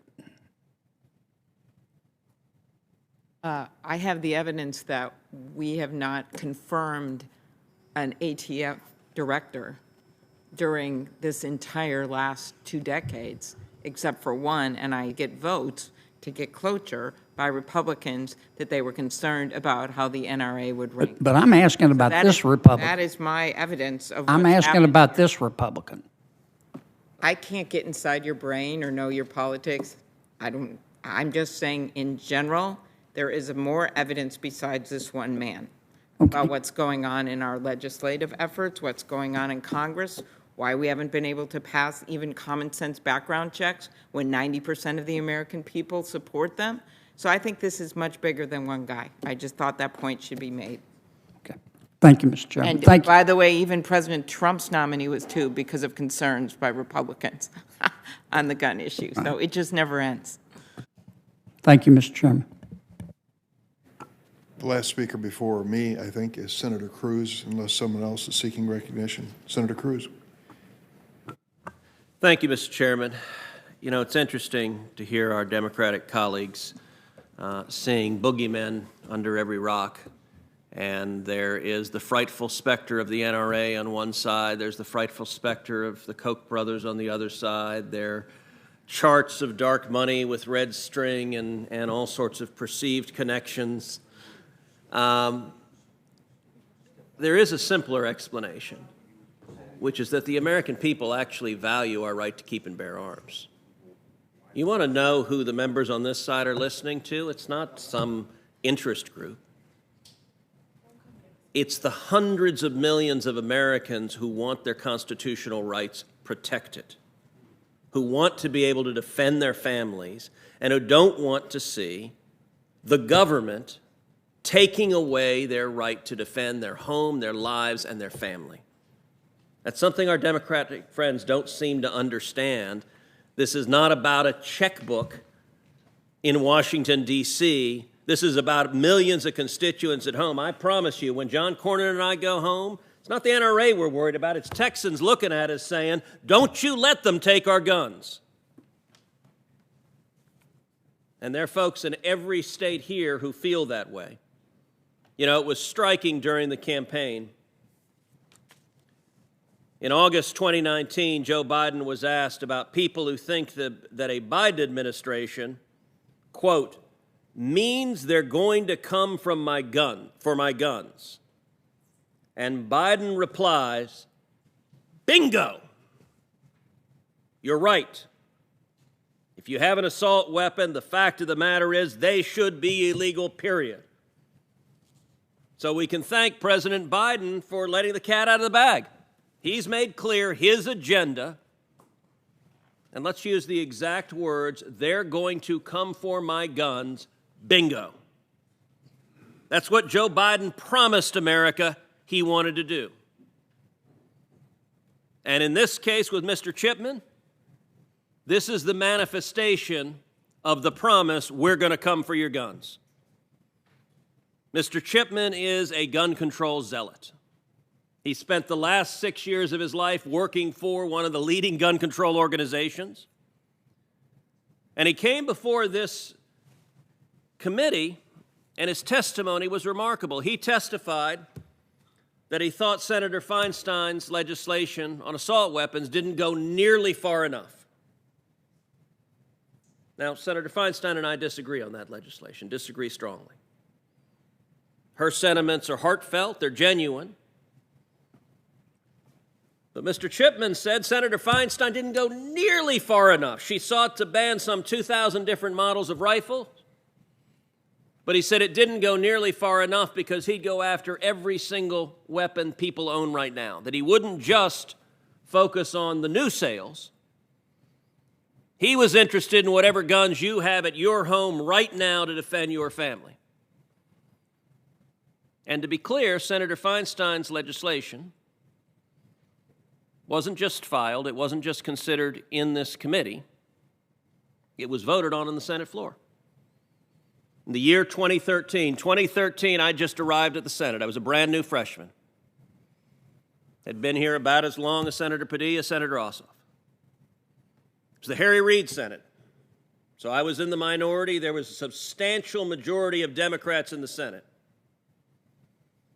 I have the evidence that we have not confirmed an ATF director during this entire last 2 decades, except for one, and I get votes to get cloture by Republicans that they were concerned about how the NRA would rank. But I'm asking about this Republican. That is my evidence of I'm what's asking happened about here. this Republican. I can't get inside your brain or know your politics. I'm just saying in general, there is more evidence besides this one man about what's going on in our legislative efforts, what's going on in Congress, why we haven't been able to pass even common sense background checks when 90% of the American people support them. So I think this is much bigger than one guy. I just thought that point should be made. Okay. Thank you, Mr. Chairman. And Thank by the way, even President Trump's nominee was too because of concerns by Republicans on the gun issue. So it just never ends. Thank you, Mr. Chairman. The last speaker before me, I think, is Senator Cruz, unless someone else is seeking recognition. Senator Cruz. Thank you, Mr. Chairman. You know, it's interesting to hear our Democratic colleagues saying boogeymen under every rock And there is the frightful specter of the NRA on one side. There's the frightful specter of the Koch brothers on the other side. There are charts of dark money with red string and all sorts of perceived connections. There is a simpler explanation, which is that the American people actually value our right to keep and bear arms. You want to know who the members on this side are listening to? It's not some interest group. It's the hundreds of millions of Americans who want their constitutional rights protected, who want to be able to defend their families, and who don't want to see the government taking away their right to defend their home, their lives, and their family. That's something our Democratic friends don't seem to understand. This is not about a checkbook in Washington, D.C. This is about millions of constituents at home. I promise you, when John Cornyn and I go home, it's not the NRA we're worried about. It's Texans looking at us saying, don't you let them take our guns. And there are folks in every state here who feel that way. You know, it was striking during the campaign. In August 2019, Joe Biden was asked about people who think that a Biden administration, quote, means they're going to come for my guns. And Biden replies, bingo! You're right. If you have an assault weapon, the fact of the matter is they should be illegal, period. So we can thank President Biden for letting the cat out of the bag. He's made clear his agenda, and let's use the exact words, they're going to come for my guns, bingo. That's what Joe Biden promised America he wanted to do. And in this case with Mr. Chipman, this is the manifestation of the promise, we're going to come for your guns. Mr. Chipman is a gun control zealot. He spent the last 6 years of his life working for one of the leading gun control organizations. And he came before this committee, and his testimony was remarkable. He testified that he thought Senator Feinstein's legislation on assault weapons didn't go nearly far enough. Now, Senator Feinstein and I disagree on that legislation, disagree strongly. Her sentiments are heartfelt, they're genuine. But Mr. Chipman said Senator Feinstein didn't go nearly far enough. She sought to ban some 2,000 different models of rifles, but he said it didn't go nearly far enough because he'd go after every single weapon people own right now, that he wouldn't just focus on the new sales. He was interested in whatever guns you have at your home right now to defend your family. And to be clear, Senator Feinstein's legislation wasn't just filed, it wasn't just considered in this committee, it was voted on the Senate floor. In the year 2013, I just arrived at the Senate. I was a brand new freshman. Had been here about as long as Senator Padilla, Senator Ossoff. It was the Harry Reid Senate. So I was in the minority. There was a substantial majority of Democrats in the Senate.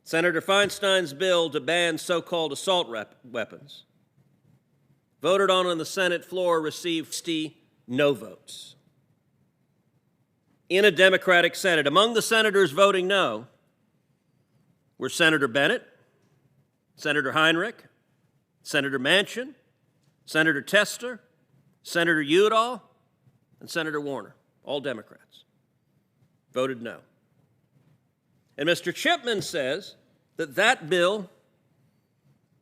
Senator Feinstein's bill to ban so-called assault weapons, voted on the Senate floor, received 60 no votes. In a Democratic Senate, among the senators voting no were Senator Bennett, Senator Heinrich, Senator Manchin, Senator Tester, Senator Udall, and Senator Warner, all Democrats, voted no. And Mr. Chipman says that that bill,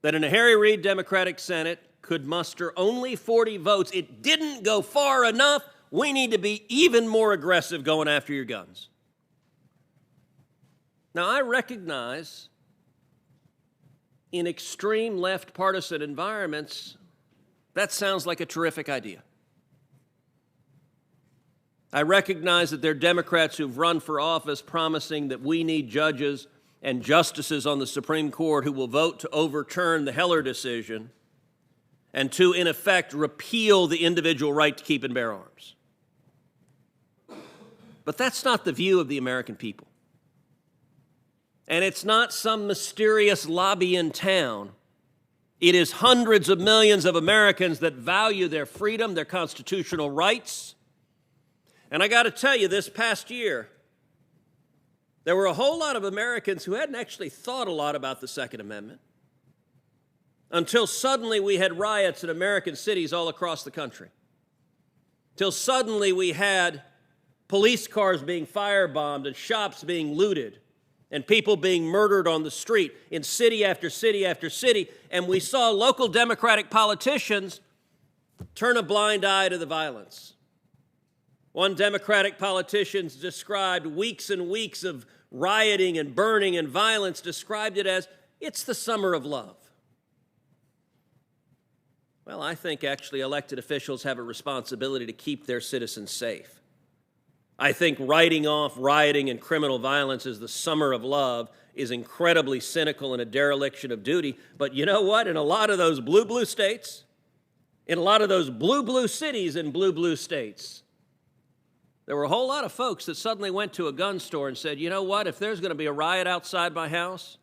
that in a Harry Reid Democratic Senate could muster only 40 votes, it didn't go far enough. We need to be even more aggressive going after your guns. Now, I recognize in extreme left partisan environments, that sounds like a terrific idea. I recognize that there are Democrats who've run for office promising that we need judges and justices on the Supreme Court who will vote to overturn the Heller decision and to, in effect, repeal the individual right to keep and bear arms. But that's not the view of the American people. And it's not some mysterious lobby in town. It is hundreds of millions of Americans that value their freedom, their constitutional rights. And I got to tell you, this past year, there were a whole lot of Americans who hadn't actually thought a lot about the Second Amendment until suddenly we had riots in American cities all across the country. Till suddenly we had police cars being firebombed and shops being looted and people being murdered on the street in city after city after city. And we saw local Democratic politicians turn a blind eye to the violence. One Democratic politician described weeks and weeks of rioting and burning and violence, described it as, it's the summer of love. Well, I think actually elected officials have a responsibility to keep their citizens safe. I think writing off rioting and criminal violence as the summer of love is incredibly cynical and a dereliction of duty. But you know what? In a lot of those blue states, in a lot of those blue cities in blue states, there were a whole lot of folks that suddenly went to a gun store and said, you know what, if there's going to be a riot outside my house,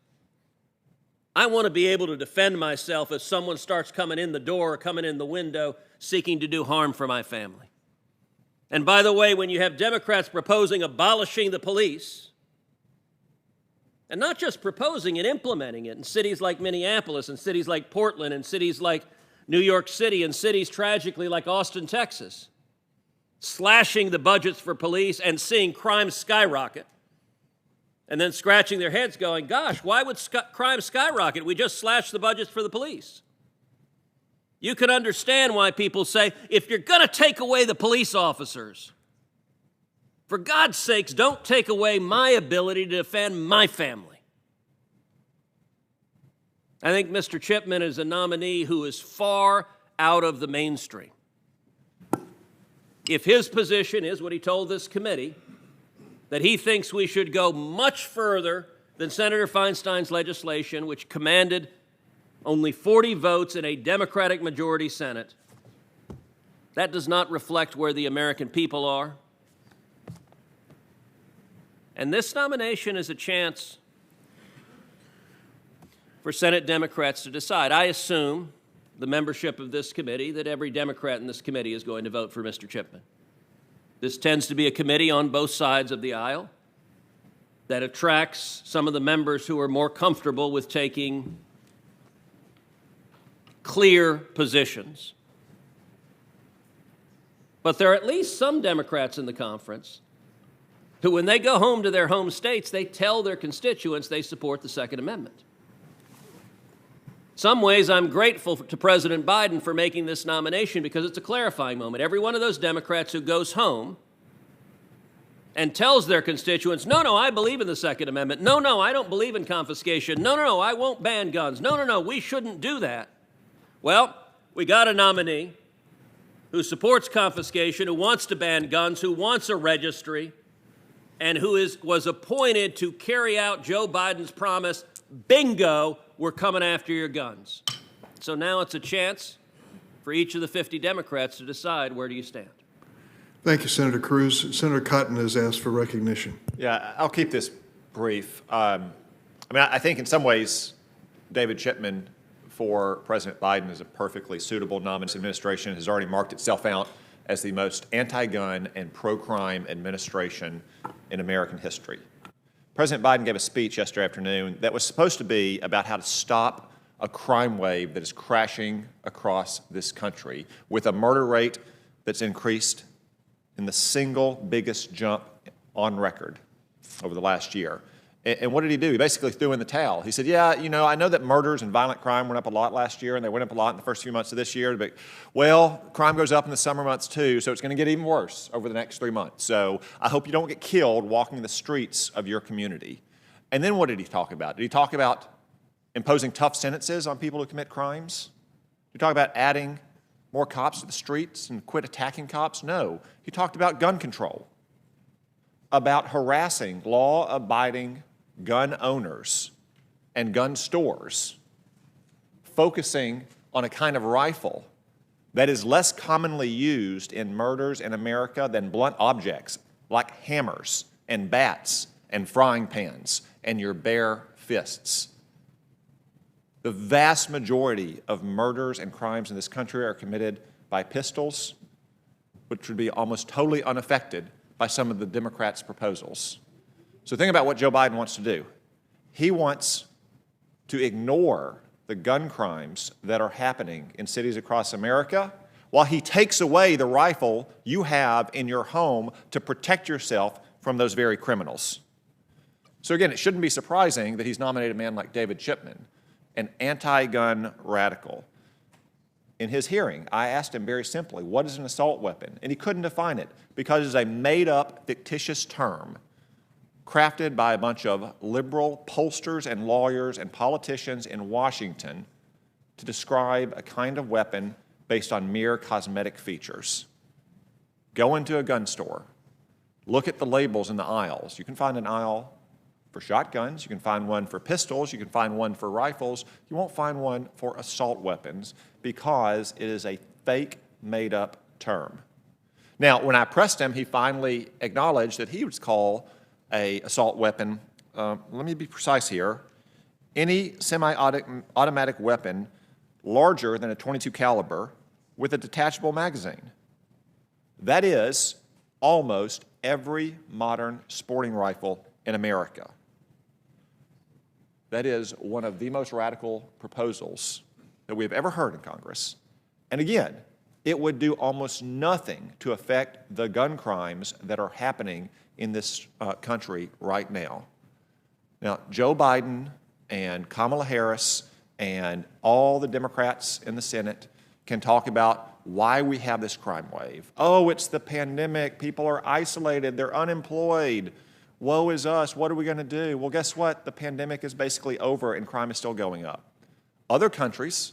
I want to be able to defend myself if someone starts coming in the door or coming in the window seeking to do harm for my family. And by the way, when you have Democrats proposing abolishing the police, and not just proposing it, implementing it in cities like Minneapolis and cities like Portland and cities like New York City and cities tragically like Austin, Texas, slashing the budgets for police and seeing crime skyrocket, and then scratching their heads going, gosh, why would crime skyrocket? We just slashed the budgets for the police. You can understand why people say, if you're going to take away the police officers, for God's sakes, don't take away my ability to defend my family. I think Mr. Chipman is a nominee who is far out of the mainstream. If his position is what he told this committee, that he thinks we should go much further than Senator Feinstein's legislation, which commanded only 40 votes in a Democratic majority Senate, that does not reflect where the American people are. And this nomination is a chance for Senate Democrats to decide. I assume the membership of this committee that every Democrat in this committee is going to vote for Mr. Chipman. This tends to be a committee on both sides of the aisle that attracts some of the members who are more comfortable with taking clear positions. But there are at least some Democrats in the conference who, when they go home to their home states, they tell their constituents they support the Second Amendment. Some ways, I'm grateful to President Biden for making this nomination because it's a clarifying moment. Every one of those Democrats who goes home and tells their constituents, no, I believe in the Second Amendment. No, I don't believe in confiscation. No, I won't ban guns. No, we shouldn't do that. Well, we got a nominee who supports confiscation, who wants to ban guns, who wants a registry, and who was appointed to carry out Joe Biden's promise, bingo, we're coming after your guns. So now it's a chance for each of the 50 Democrats to decide, where do you stand? Thank you, Senator Cruz. Senator Cotton has asked for recognition. Yeah, I'll keep this brief. I think in some ways, David Chipman for President Biden is a perfectly suitable nominee. This administration has already marked itself out as the most anti-gun and pro-crime administration in American history. President Biden gave a speech yesterday afternoon that was supposed to be about how to stop a crime wave that is crashing across this country with a murder rate that's increased in the single biggest jump on record over the last year. And what did he do? He basically threw in the towel. He said, yeah, I know that murders and violent crime went up a lot last year, and they went up a lot in the first few months of this year, but, well, crime goes up in the summer months too, so it's going to get even worse over the next 3 months. So I hope you don't get killed walking the streets of your community. And then what did he talk about? Did he talk about imposing tough sentences on people who commit crimes? Did he talk about adding more cops to the streets and quit attacking cops? No. He talked about gun control, about harassing law-abiding gun owners and gun stores, focusing on a kind of rifle that is less commonly used in murders in America than blunt objects like hammers and bats and frying pans and your bare fists. The vast majority of murders and crimes in this country are committed by pistols, which would be almost totally unaffected by some of the Democrats' proposals. So think about what Joe Biden wants to do. He wants to ignore the gun crimes that are happening in cities across America while he takes away the rifle you have in your home to protect yourself from those very criminals. So again, it shouldn't be surprising that he's nominated a man like David Chipman, an anti-gun radical. In his hearing, I asked him very simply, what is an assault weapon? And he couldn't define it because it's a made-up, fictitious term crafted by a bunch of liberal pollsters and lawyers and politicians in Washington to describe a kind of weapon based on mere cosmetic features. Go into a gun store, look at the labels in the aisles. You can find an aisle for shotguns, you can find one for pistols, you can find one for rifles. You won't find one for assault weapons because it is a fake, made-up term. Now, when I pressed him, he finally acknowledged that he would call an assault weapon, let me be precise here, any semi-automatic weapon larger than a .22 caliber with a detachable magazine. That is almost every modern sporting rifle in America. That is one of the most radical proposals that we've ever heard in Congress. And again, it would do almost nothing to affect the gun crimes that are happening in this country right now. Now, Joe Biden and Kamala Harris and all the Democrats in the Senate can talk about why we have this crime wave. Oh, it's the pandemic. People are isolated. They're unemployed. Woe is us. What are we going to do? Well, guess what? The pandemic is basically over and crime is still going up. Other countries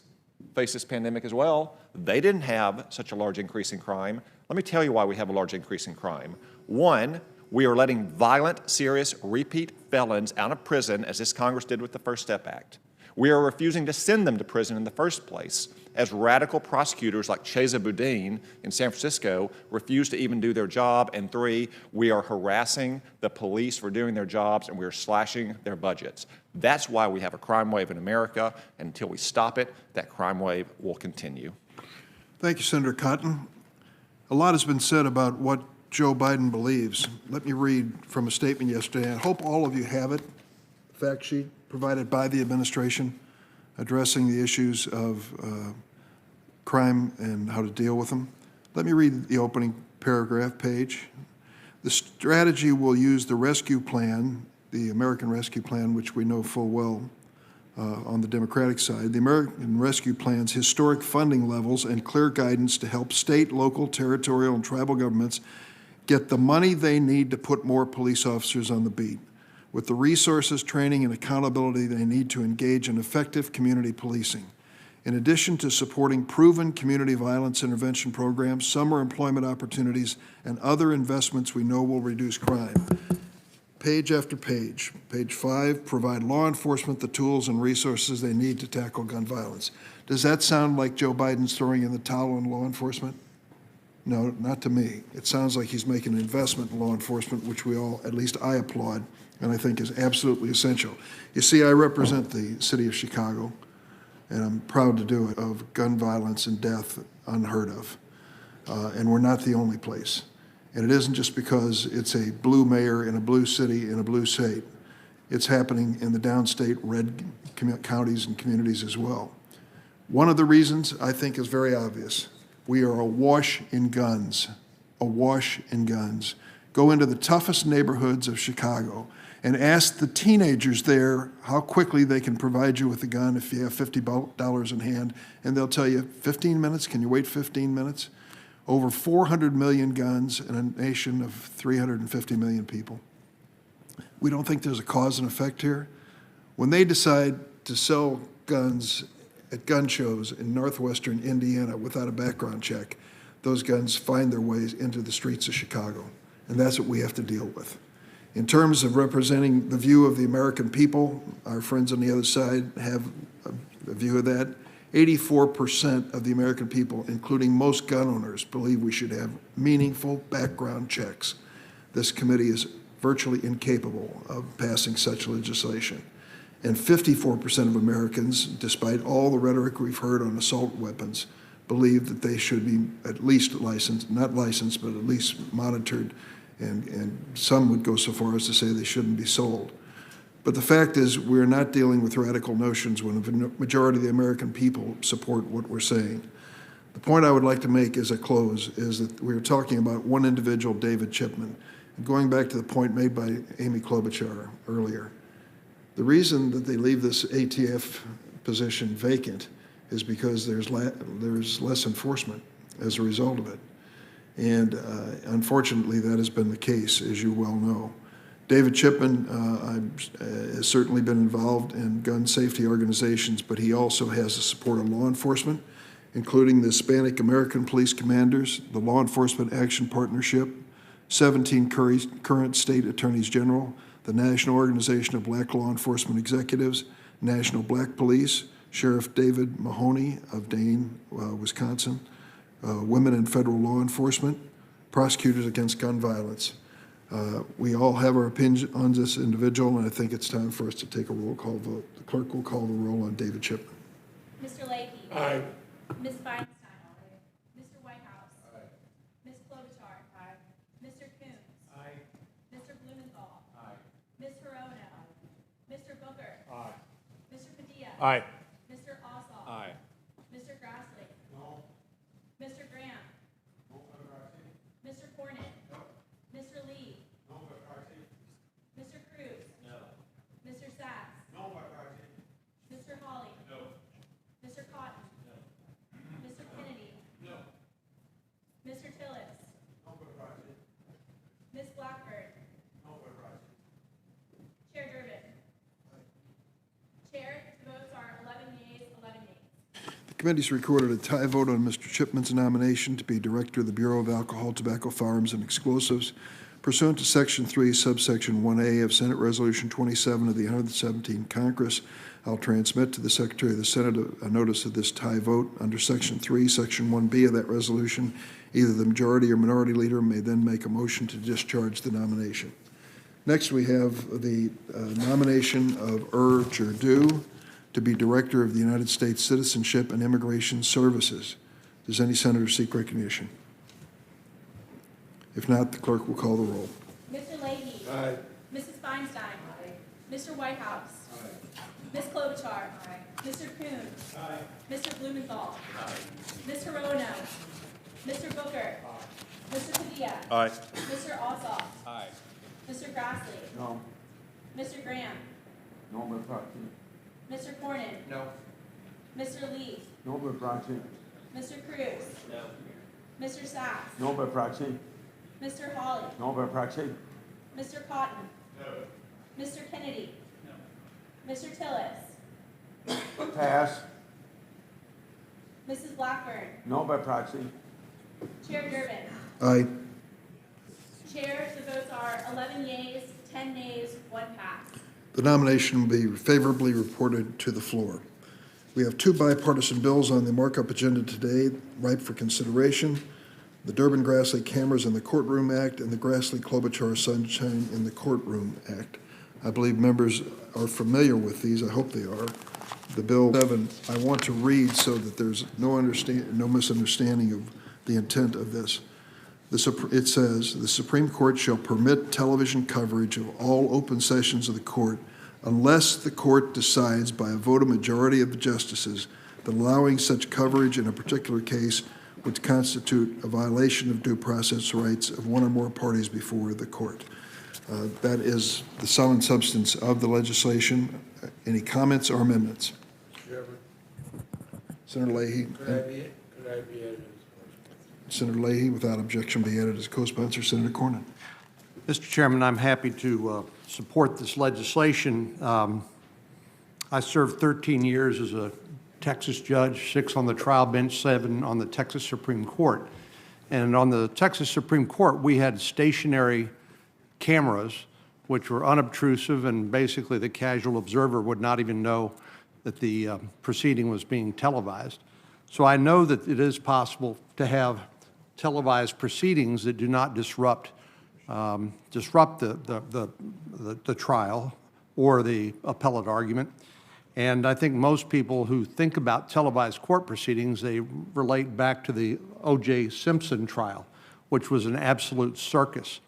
face this pandemic as well. They didn't have such a large increase in crime. Let me tell you why we have a large increase in crime. One, we are letting violent, serious, repeat felons out of prison, as this Congress did with the First Step Act. We are refusing to send them to prison in the first place, as radical prosecutors like Chesa Boudin in San Francisco refuse to even do their job. And three, we are harassing the police for doing their jobs, and we are slashing their budgets. That's why we have a crime wave in America, and until we stop it, that crime wave will continue. Thank you, Senator Cotton. A lot has been said about what Joe Biden believes. Let me read from a statement yesterday. I hope all of you have it, fact sheet provided by the administration addressing the issues of crime and how to deal with them. Let me read the opening paragraph page. The strategy will use the rescue plan, the American Rescue Plan, which we know full well on the Democratic side, the American Rescue Plan's historic funding levels and clear guidance to help state, local, territorial, and tribal governments get the money they need to put more police officers on the beat, with the resources, training, and accountability they need to engage in effective community policing. In addition to supporting proven community violence intervention programs, summer employment opportunities, and other investments we know will reduce crime. Page after page. Page 5, provide law enforcement the tools and resources they need to tackle gun violence. Does that sound like Joe Biden's throwing in the towel on law enforcement? No, not to me. It sounds like he's making an investment in law enforcement, which we all, at least I applaud, and I think is absolutely essential. You see, I represent the city of Chicago, and I'm proud to do it, of gun violence and death unheard of. And we're not the only place. And it isn't just because it's a blue mayor in a blue city in a blue state. It's happening in the downstate red counties and communities as well. One of the reasons, I think, is very obvious. We are awash in guns, awash in guns. Go into the toughest neighborhoods of Chicago and ask the teenagers there how quickly they can provide you with a gun if you have $50 in hand, and they'll tell you, 15 minutes, can you wait 15 minutes? Over 400 million guns in a nation of 350 million people. We don't think there's a cause and effect here. When they decide to sell guns at gun shows in northwestern Indiana without a background check, those guns find their ways into the streets of Chicago, and that's what we have to deal with. In terms of representing the view of the American people, our friends on the other side have a view of that. 84% of the American people, including most gun owners, believe we should have meaningful background checks. This committee is virtually incapable of passing such legislation. And 54% of Americans, despite all the rhetoric we've heard on assault weapons, believe that they should be at least licensed, not licensed, but at least monitored, and some would go so far as to say they shouldn't be sold. But the fact is, we're not dealing with radical notions when a majority of the American people support what we're saying. The point I would like to make as I close is that we were talking about one individual, David Chipman, and going back to the point made by Amy Klobuchar earlier. The reason that they leave this ATF position vacant is because there's less enforcement as a result of it. And unfortunately, that has been the case, as you well know. David Chipman has certainly been involved in gun safety organizations, but he also has the support of law enforcement, including the Hispanic American Police Commanders, the Law Enforcement Action Partnership, 17 current state attorneys general, the National Organization of Black Law Enforcement Executives, National Black Police, Sheriff David Mahoney of Dane, Wisconsin, Women in Federal Law Enforcement, Prosecutors Against Gun Violence. We all have our opinions on this individual, and I think it's time for us to take a roll call vote. The clerk will call the roll on David Chipman. Mr. Leahy. Aye. Ms. Feinstein. Mr. Whitehouse. Ms. Klobuchar. Mr. Coons. Mr. Blumenthal. Ms. Hirono. Mr. Booker. Mr. Padilla. Aye. Mr. Ossoff. Mr. Grassley. Mr. Graham. Mr. Cornyn. Mr. Lee. Mr. Cruz. Mr. Sachs. Mr. Hawley. Mr. Cotton. Mr. Kennedy. Mr. Tillis. Ms. Blackburn. Chair Durbin. Chair, the votes are 11 yeas, 11 nays. The committee's recorded a tie vote on Mr. Chipman's nomination to be Director of the Bureau of Alcohol, Tobacco, Firearms, and Explosives pursuant to Section 3, subsection 1A of Senate Resolution 27 of the 117th Congress. I'll transmit to the Secretary of the Senate a notice of this tie vote. Under Section 3, Section 1B of that resolution, either the majority or minority leader may then make a motion to discharge the nomination. Next, we have the nomination of Cherdu to be Director of the United States Citizenship and Immigration Services. Does any senator seek recognition? If not, the clerk will call the roll. Mr. Leahy. Aye. Mrs. Feinstein. Mr. Whitehouse. Ms. Klobuchar. Mr. Coons. Mr. Blumenthal. Ms. Hirono. Mr. Booker. Mr. Padilla. Mr. Ossoff. Mr. Grassley. No. Mr. Graham. No, but proxy. Mr. Cornyn. No. Mr. Lee. No, but proxy. Mr. Cruz. No. Mr. Sachs. No, but proxy. Mr. Hawley. No, but proxy. Mr. Cotton. No. Mr. Kennedy. No. Mr. Tillis. Pass. Mrs. Blackburn. No, by proxy. Chair Durbin. Aye. Chair, the votes are 11 yeas, 10 nays, 1 pass. The nomination will be favorably reported to the floor. We have 2 bipartisan bills on the markup agenda today, ripe for consideration: the Durbin-Grassley Cameras in the Courtroom Act and the Grassley-Klobuchar Sunshine in the Courtroom Act. I believe members are familiar with these. I hope they are. The Bill 7, I want to read so that there's no misunderstanding of the intent of this. It says, the Supreme Court shall permit television coverage of all open sessions of the court unless the court decides by a vote of majority of the justices that allowing such coverage in a particular case would constitute a violation of due process rights of one or more parties before the court. That is the sum and substance of the legislation. Any comments or amendments? Chairman, Senator Leahy. could I be added? Senator Leahy, without objection, be added as co-sponsor. Senator Cornyn. Mr. Chairman, I'm happy to support this legislation. I served 13 years as a Texas judge, 6 on the trial bench, 7 on the Texas Supreme Court. And on the Texas Supreme Court, we had stationary cameras, which were unobtrusive, and basically the casual observer would not even know that the proceeding was being televised. So I know that it is possible to have televised proceedings that do not disrupt disrupt the trial or the appellate argument. And I think most people who think about televised court proceedings, they relate back to the O.J. Simpson trial, which was an absolute circus.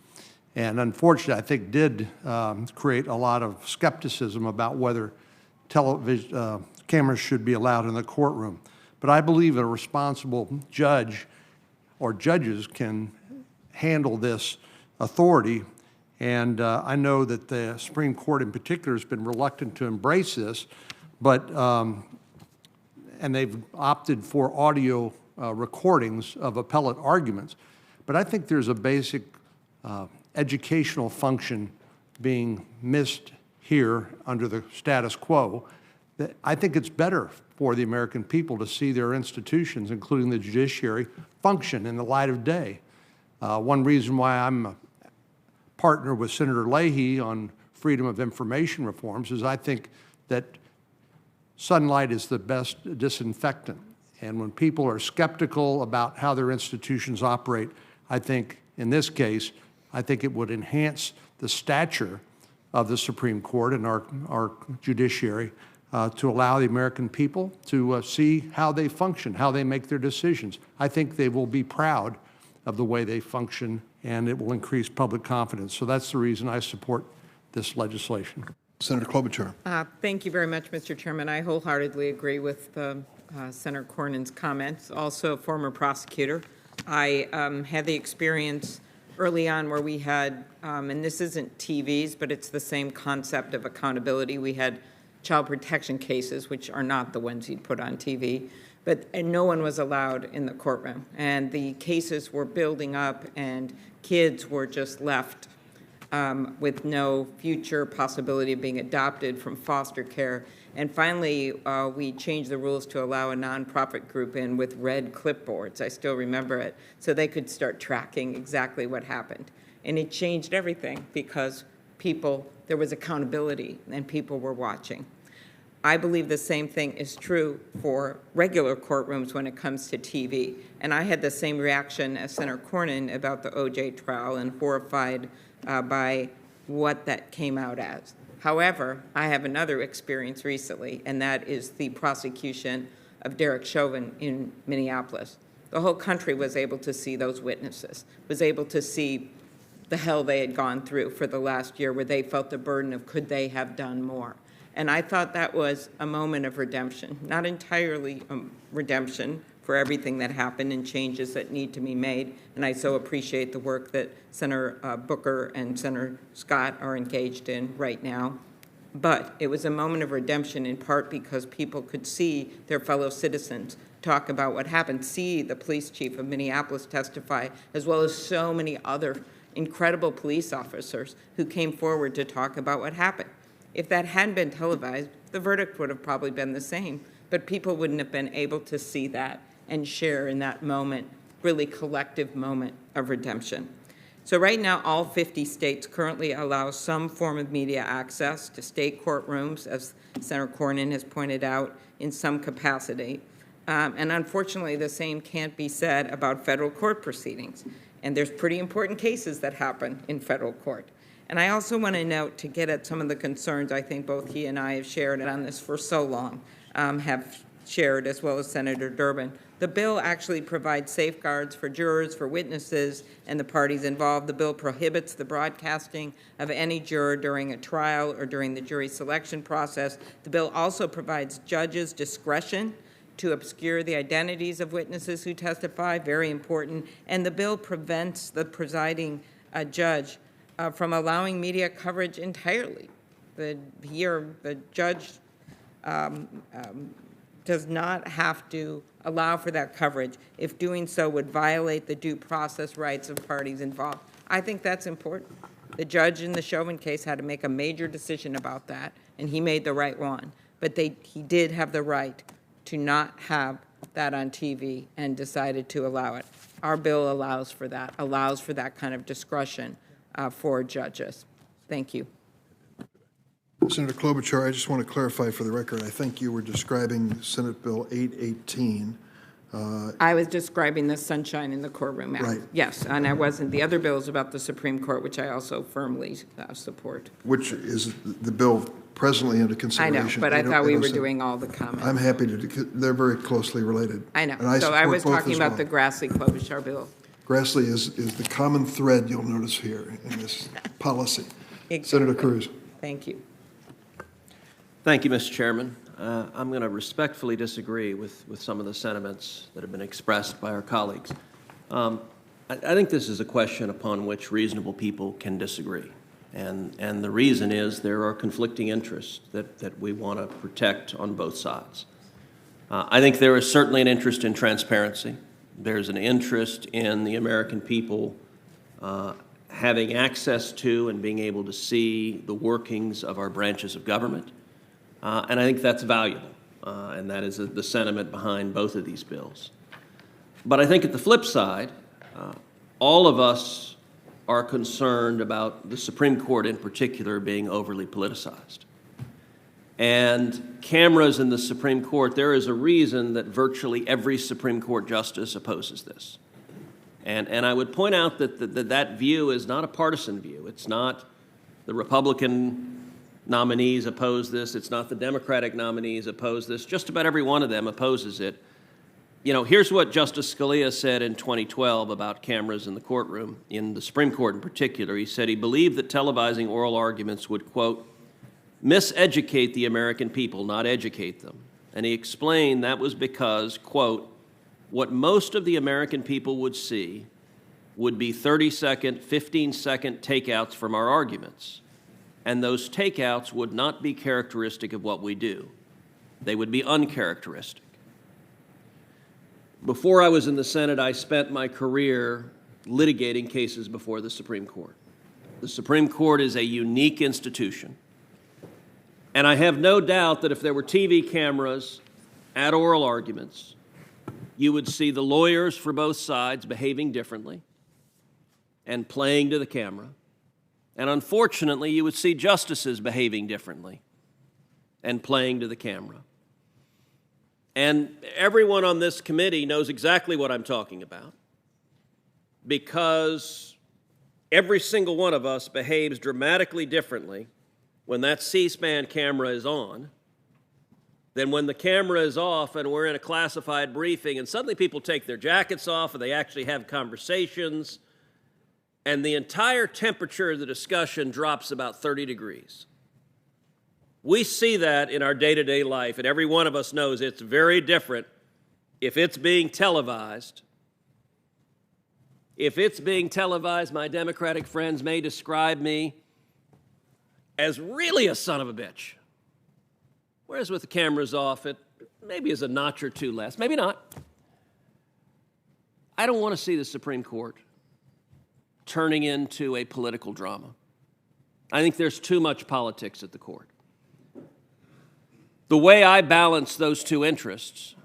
And unfortunately, I think did create a lot of skepticism about whether television cameras should be allowed in the courtroom. But I believe a responsible judge or judges can handle this authority. And I know that the Supreme Court in particular has been reluctant to embrace this, but and they've opted for audio recordings of appellate arguments. But I think there's a basic educational function being missed here under the status quo. That I think it's better for the American people to see their institutions, including the judiciary, function in the light of day. One reason why I'm a partner with Senator Leahy on freedom of information reforms is I think that sunlight is the best disinfectant. And when people are skeptical about how their institutions operate, I think in this case, I think it would enhance the stature of the Supreme Court and our judiciary to allow the American people to see how they function, how they make their decisions. I think they will be proud of the way they function, and it will increase public confidence. So that's the reason I support this legislation. Senator Klobuchar. Thank you very much, Mr. Chairman. I wholeheartedly agree with Senator Cornyn's comments. Also a former prosecutor. I had the experience early on where we had, and this isn't TVs, but it's the same concept of accountability. We had child protection cases, which are not the ones you'd put on TV, and no one was allowed in the courtroom. And the cases were building up, and kids were just left with no future possibility of being adopted from foster care. And finally, we changed the rules to allow a nonprofit group in with red clipboards. I still remember it. So they could start tracking exactly what happened. And it changed everything because there was accountability and people were watching. I believe the same thing is true for regular courtrooms when it comes to TV. And I had the same reaction as Senator Cornyn about the O.J. trial and horrified by what that came out as. However, I have another experience recently, and that is the prosecution of Derek Chauvin in Minneapolis. The whole country was able to see those witnesses, was able to see the hell they had gone through for the last year where they felt the burden of could they have done more. And I thought that was a moment of redemption, not entirely redemption for everything that happened and changes that need to be made. And I so appreciate the work that Senator Booker and Senator Scott are engaged in right now. But it was a moment of redemption in part because people could see their fellow citizens talk about what happened, see the police chief of Minneapolis testify, as well as so many other incredible police officers who came forward to talk about what happened. If that hadn't been televised, the verdict would have probably been the same, but people wouldn't have been able to see that and share in that moment, really collective moment of redemption. So right now, all 50 states currently allow some form of media access to state courtrooms, as Senator Cornyn has pointed out, in some capacity. And unfortunately, the same can't be said about federal court proceedings. And there's pretty important cases that happen in federal court. And I also want to note, to get at some of the concerns I think both he and I have shared on this for so long, have shared, as well as Senator Durbin. The bill actually provides safeguards for jurors, for witnesses, and the parties involved. The bill prohibits the broadcasting of any juror during a trial or during the jury selection process. The bill also provides judges discretion to obscure the identities of witnesses who testify, very important. And the bill prevents the presiding judge from allowing media coverage entirely. The judge does not have to allow for that coverage if doing so would violate the due process rights of parties involved. I think that's important. The judge in the Chauvin case had to make a major decision about that, and he made the right one. But he did have the right to not have that on TV and decided to allow it. Our bill allows for that kind of discretion for judges. Thank you. Senator Klobuchar, I just want to clarify for the record, I think you were describing Senate Bill 818, I was describing the sunshine in the courtroom act. Right. Yes, and I wasn't. The other bill is about the Supreme Court, which I also firmly support. which is the bill presently under I consideration. know, but I thought we were 807. doing all the comments. I'm happy to, they're very closely related. I know. And So I support was both talking as about well. the Grassley-Klobuchar bill. Grassley is the common thread you'll notice here in this policy. Exactly. Senator Cruz. Thank you. Thank you, Mr. Chairman. I'm going to respectfully disagree with some of the sentiments that have been expressed by our colleagues. I think this is a question upon which reasonable people can disagree. And the reason is there are conflicting interests that we want to protect on both sides. I think there is certainly an interest in transparency. There's an interest in the American people having access to and being able to see the workings of our branches of government. And I think that's valuable, and that is the sentiment behind both of these bills. But I think at the flip side, all of us are concerned about the Supreme Court in particular being overly politicized. And cameras in the Supreme Court, there is a reason that virtually every Supreme Court justice opposes this. And I would point out that view is not a partisan view. It's not the Republican nominees oppose this. It's not the Democratic nominees oppose this. Just about every one of them opposes it. You know, here's what Justice Scalia said in 2012 about cameras in the courtroom, in the Supreme Court in particular. He said he believed that televising oral arguments would, quote, miseducate the American people, not educate them. And he explained that was because, quote, what most of the American people would see would be 30-second, 15-second takeouts from our arguments. And those takeouts would not be characteristic of what we do. They would be uncharacteristic. Before I was in the Senate, I spent my career litigating cases before the Supreme Court. The Supreme Court is a unique institution. And I have no doubt that if there were TV cameras at oral arguments, you would see the lawyers for both sides behaving differently and playing to the camera. And unfortunately, you would see justices behaving differently and playing to the camera. And everyone on this committee knows exactly what I'm talking about, because every single one of us behaves dramatically differently when that C-SPAN camera is on than when the camera is off and we're in a classified briefing and suddenly people take their jackets off and they actually have conversations and the entire temperature of the discussion drops about 30 degrees. We see that in our day-to-day life, and every one of us knows it's very different if it's being televised. If it's being televised, my Democratic friends may describe me as really a son of a bitch. Whereas with the cameras off, it maybe is a notch or two less. Maybe not. I don't want to see the Supreme Court turning into a political drama. I think there's too much politics at the court. The way I balance those two interests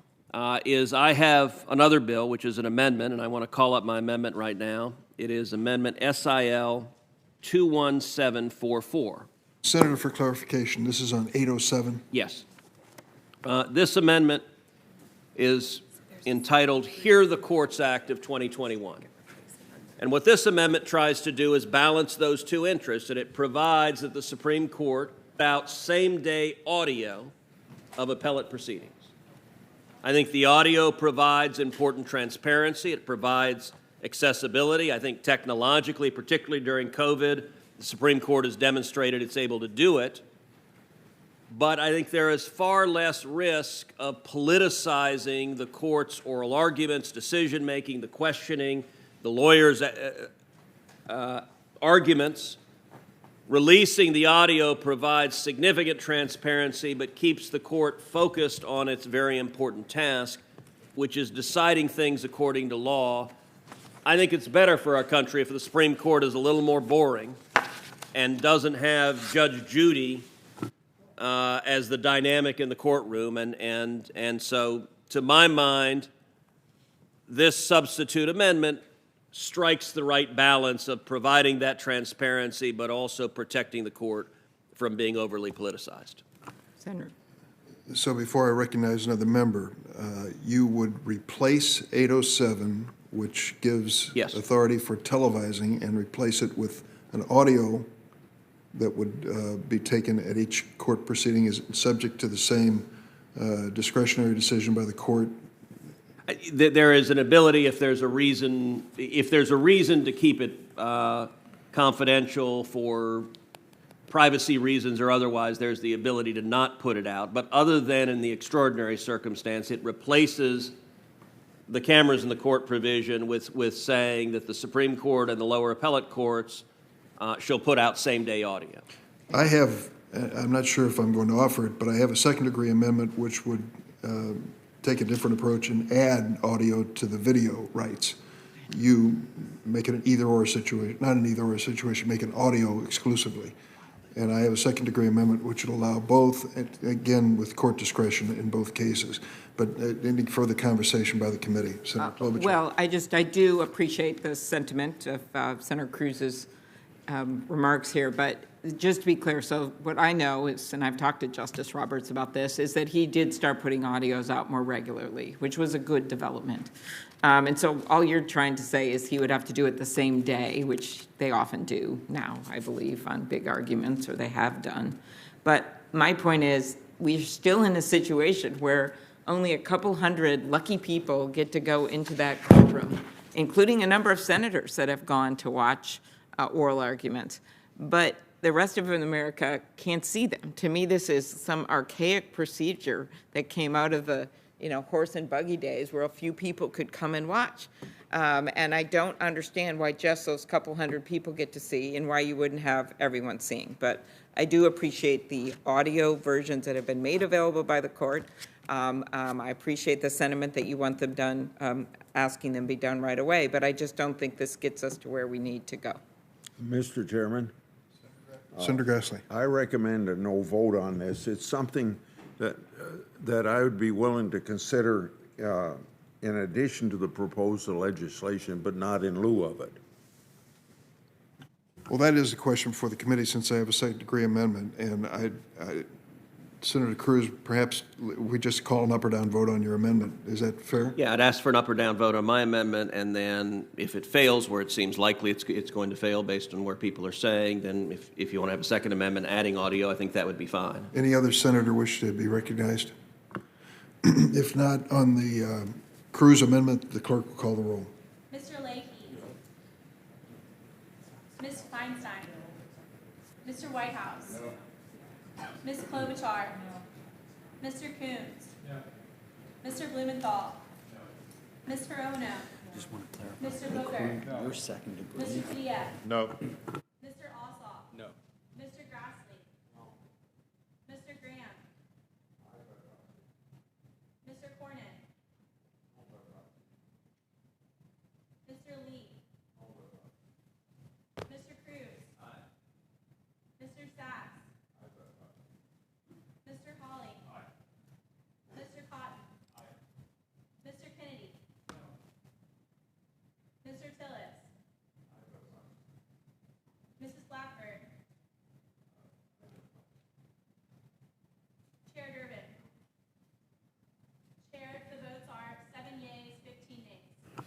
is I have another bill, which is an amendment, and I want to call up my amendment right now. It is Amendment SIL 21744. Senator, for clarification, this is on 807. Yes. This amendment is entitled Hear the Courts Act of 2021. And what this amendment tries to do is balance those two interests, and it provides that the Supreme Court put out same-day audio of appellate proceedings. I think the audio provides important transparency. It provides accessibility. I think technologically, particularly during COVID, the Supreme Court has demonstrated it's able to do it. But I think there is far less risk of politicizing the court's oral arguments, decision-making, the questioning, the lawyers' arguments. Releasing the audio provides significant transparency, but keeps the court focused on its very important task, which is deciding things according to law. I think it's better for our country if the Supreme Court is a little more boring and doesn't have Judge Judy as the dynamic in the courtroom. And so, to my mind, this substitute amendment strikes the right balance of providing that transparency, but also protecting the court from being overly politicized. Senator. So before I recognize another member, you would replace 807, which gives Yes. authority for televising, and replace it with an audio that would be taken at each court proceeding, is subject to the same discretionary decision by the court. There is an ability, if there's a reason to keep it confidential for privacy reasons or otherwise, there's the ability to not put it out. But other than in the extraordinary circumstance, it replaces the cameras in the court provision with saying that the Supreme Court and the lower appellate courts shall put out same-day audio. I have, I'm not sure if I'm going to offer it, but I have a second-degree amendment which would take a different approach and add audio to the video rights. You make it an either-or situation, not an either-or situation, make it audio exclusively. And I have a second-degree amendment which would allow both, again, with court discretion in both cases. But any further conversation by the committee? Senator Klobuchar. Well, I do appreciate the sentiment of Senator Cruz's remarks here, but just to be clear, so what I know is, and I've talked to Justice Roberts about this, is that he did start putting audios out more regularly, which was a good development. And so all you're trying to say is he would have to do it the same day, which they often do now, I believe, on big arguments, or they have done. But my point is, we're still in a situation where only a couple hundred lucky people get to go into that courtroom, including a number of senators that have gone to watch oral arguments. But the rest of America can't see them. To me, this is some archaic procedure that came out of the horse and buggy days where a few people could come and watch. And I don't understand why just those couple hundred people get to see and why you wouldn't have everyone seeing. But I do appreciate the audio versions that have been made available by the court. I appreciate the sentiment that you want them done, asking them be done right away, but I just don't think this gets us to where we need to go. Mr. Chairman? Senator Grassley. I recommend a no vote on this. It's something that I would be willing to consider in addition to the proposed legislation, but not in lieu of it. Well, that is a question for the committee, since I have a second-degree amendment, and Senator Cruz, perhaps we just call an up or down vote on your amendment. Is that fair? Yeah, I'd ask for an up or down vote on my amendment, and then if it fails, where it seems likely it's going to fail based on where people are saying, then if you want to have a second amendment adding audio, I think that would be fine. Any other senator wish to be recognized? If not, on the Cruz amendment, the clerk will call the roll. Mr. Leahy. Ms. Feinstein. Mr. Whitehouse. Ms. Klobuchar. Mr. Coons. Mr. Blumenthal. Ms. Hirono. Just want to clarify. Mr. Booker. Your second degree. Mr. Padilla. No. Mr. Ossoff. No. Mr. Grassley. Mr. Graham. Mr. Cornyn. Mr. Lee. Mr. Cruz. Mr. Sachs. Mr. Hawley. Mr. Cotton. Mr. Kennedy. Mr. Tillis. Mrs. Blackburn. Chair Durbin. Chair, the votes are 7 yeas, 15 nays.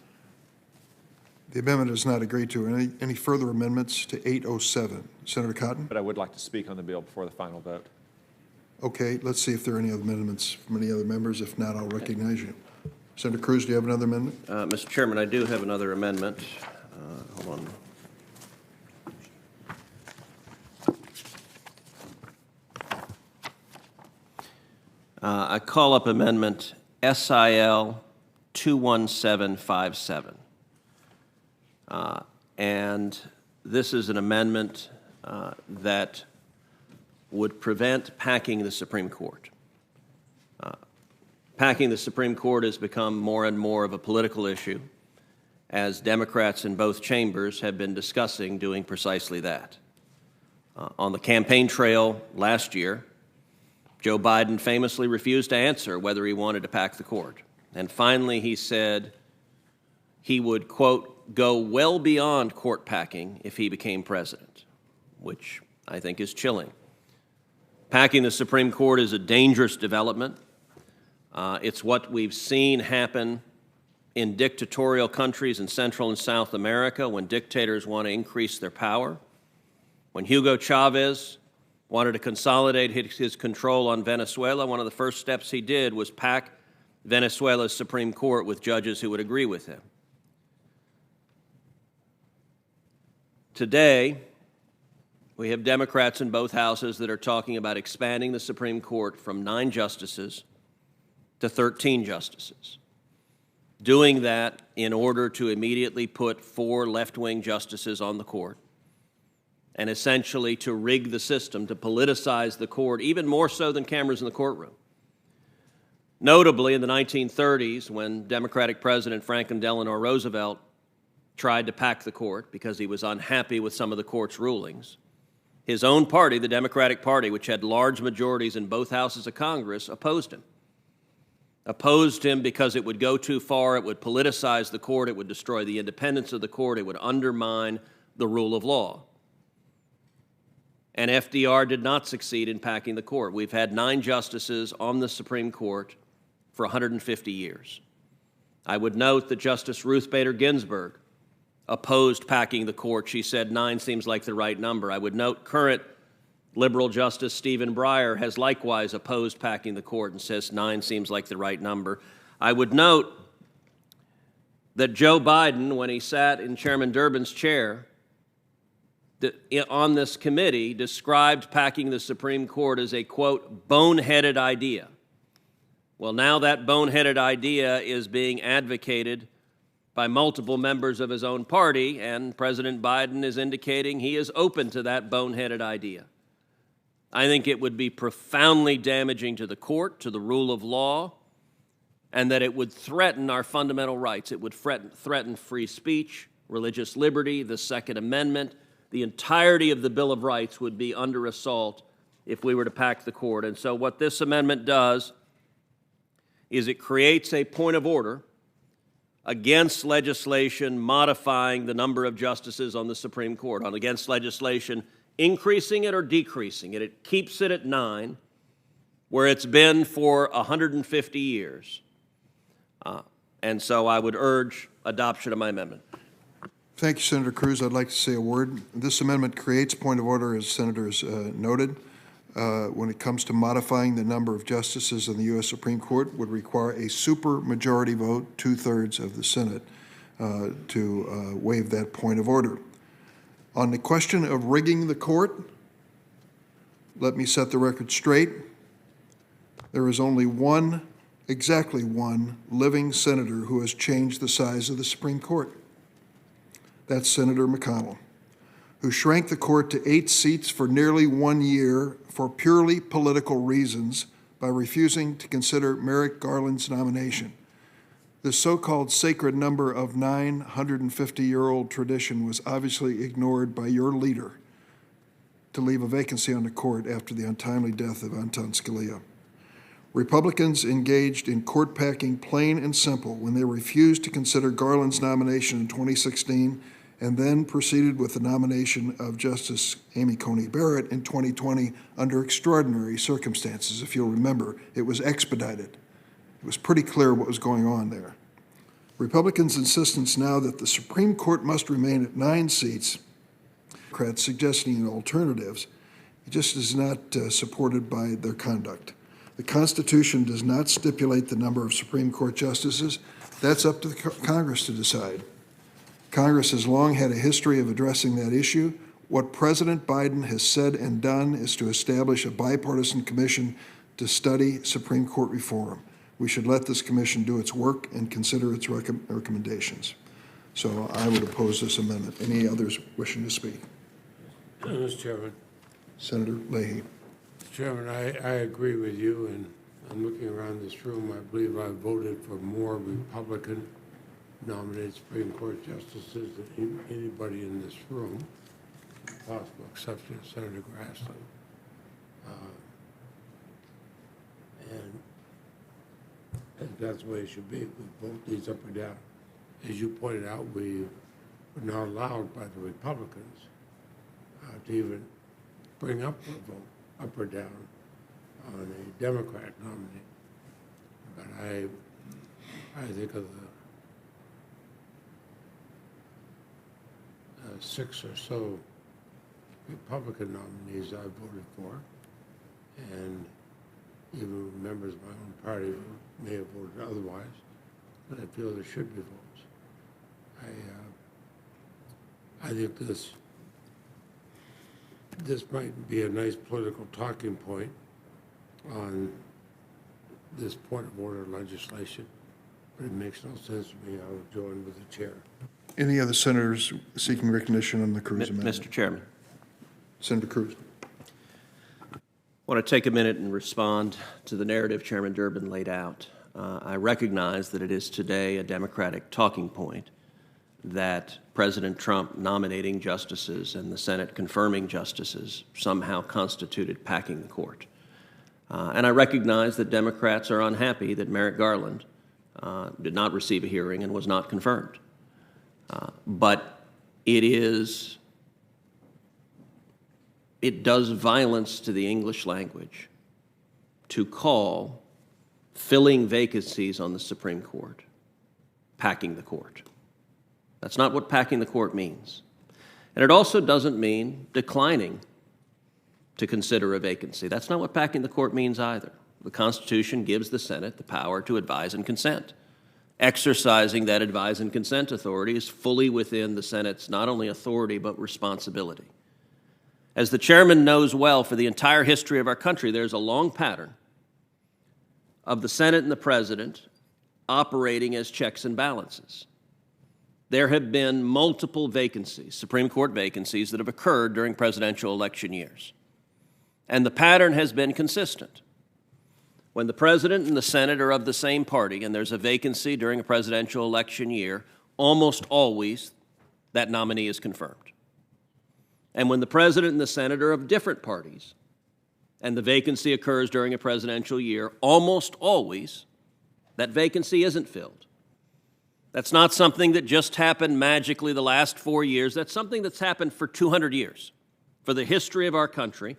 The amendment is not agreed to. Any further amendments to 807? Senator Cotton? But I would like to speak on the bill before the final vote. Okay, let's see if there are any other amendments from any other members. If not, I'll recognize you. Senator Cruz, do you have another amendment? Mr. Chairman, I do have another amendment. Hold on. I call up Amendment SIL 21757. And this is an amendment that would prevent packing the Supreme Court. Packing the Supreme Court has become more and more of a political issue, as Democrats in both chambers have been discussing doing precisely that. On the campaign trail last year, Joe Biden famously refused to answer whether he wanted to pack the court. And finally, he said he would, quote, go well beyond court packing if he became president, which I think is chilling. Packing the Supreme Court is a dangerous development. It's what we've seen happen in dictatorial countries in Central and South America when dictators want to increase their power. When Hugo Chavez wanted to consolidate his control on Venezuela, one of the first steps he did was pack Venezuela's Supreme Court with judges who would agree with him. Today, we have Democrats in both houses that are talking about expanding the Supreme Court from 9 justices to 13 justices, doing that in order to immediately put 4 left-wing justices on the court, and essentially to rig the system, to politicize the court, even more so than cameras in the courtroom. Notably, in the 1930s, when Democratic President Franklin Delano Roosevelt tried to pack the court because he was unhappy with some of the court's rulings, his own party, the Democratic Party, which had large majorities in both houses of Congress, opposed him. Opposed him because it would go too far, it would politicize the court, it would destroy the independence of the court, it would undermine the rule of law. And FDR did not succeed in packing the court. We've had 9 justices on the Supreme Court for 150 years. I would note that Justice Ruth Bader Ginsburg opposed packing the court. She said 9 seems like the right number. I would note current liberal Justice Stephen Breyer has likewise opposed packing the court and says 9 seems like the right number. I would note that Joe Biden, when he sat in Chairman Durbin's chair on this committee, described packing the Supreme Court as a, quote, boneheaded idea. Well, now that boneheaded idea is being advocated by multiple members of his own party, and President Biden is indicating he is open to that boneheaded idea. I think it would be profoundly damaging to the court, to the rule of law, and that it would threaten our fundamental rights. It would threaten free speech, religious liberty, the Second Amendment. The entirety of the Bill of Rights would be under assault if we were to pack the court. And so what this amendment does is it creates a point of order against legislation modifying the number of justices on the Supreme Court, against legislation increasing it or decreasing it. It keeps it at 9, where it's been for 150 years. And so I would urge adoption of my amendment. Thank you, Senator Cruz. I'd like to say a word. This amendment creates point of order, as senators noted. When it comes to modifying the number of justices in the U.S. Supreme Court, would require a supermajority vote, 2/3 of the Senate, to waive that point of order. On the question of rigging the court, let me set the record straight. There is only exactly one living senator who has changed the size of the Supreme Court. That's Senator McConnell, who shrank the court to 8 seats for nearly 1 year for purely political reasons by refusing to consider Merrick Garland's nomination. The so-called sacred number of 950-year-old tradition was obviously ignored by your leader to leave a vacancy on the court after the untimely death of Anton Scalia. Republicans engaged in court packing plain and simple when they refused to consider Garland's nomination in 2016 and then proceeded with the nomination of Justice Amy Coney Barrett in 2020 under extraordinary circumstances. If you'll remember, it was expedited. It was pretty clear what was going on there. Republicans' insistence now that the Supreme Court must remain at 9 seats, Democrats suggesting alternatives, it just is not supported by their conduct. The Constitution does not stipulate the number of Supreme Court justices. That's up to the Congress to decide. Congress has long had a history of addressing that issue. What President Biden has said and done is to establish a bipartisan commission to study Supreme Court reform. We should let this commission do its work and consider its recommendations. So I would oppose this amendment. Any others wishing to speak? Mr. Chairman. Senator Leahy. Mr. Chairman, I agree with you, and I'm looking around this room. I believe I voted for more Republican nominated Supreme Court justices than anybody in this room, possible exception of Senator Grassley. And I think that's the way it should be. We vote these up or down. As you pointed out, we were not allowed by the Republicans to even bring up a vote up or down on a Democratic nominee. But I think of the 6 or so Republican nominees I voted for, and even members of my own party who may have voted otherwise, but I feel there should be votes. I think this might be a nice political talking point on this point of order legislation, but it makes no sense to me. I would join with the chair. Any other senators seeking recognition on the Cruz amendment? Mr. Chairman. Senator Cruz. I want to take a minute and respond to the narrative Chairman Durbin laid out. I recognize that it is today a Democratic talking point that President Trump nominating justices and the Senate confirming justices somehow constituted packing the court. And I recognize that Democrats are unhappy that Merrick Garland did not receive a hearing and was not confirmed. But it does violence to the English language to call filling vacancies on the Supreme Court packing the court. That's not what packing the court means. And it also doesn't mean declining to consider a vacancy. That's not what packing the court means either. The Constitution gives the Senate the power to advise and consent. Exercising that advise and consent authority is fully within the Senate's not only authority but responsibility. As the chairman knows well, for the entire history of our country, there's a long pattern of the Senate and the president operating as checks and balances. There have been multiple vacancies, Supreme Court vacancies, that have occurred during presidential election years. And the pattern has been consistent. When the president and the Senate are of the same party and there's a vacancy during a presidential election year, almost always that nominee is confirmed. And when the president and the Senate are of different parties and the vacancy occurs during a presidential year, almost always that vacancy isn't filled. That's not something that just happened magically the last 4 years. That's something that's happened for 200 years, for the history of our country.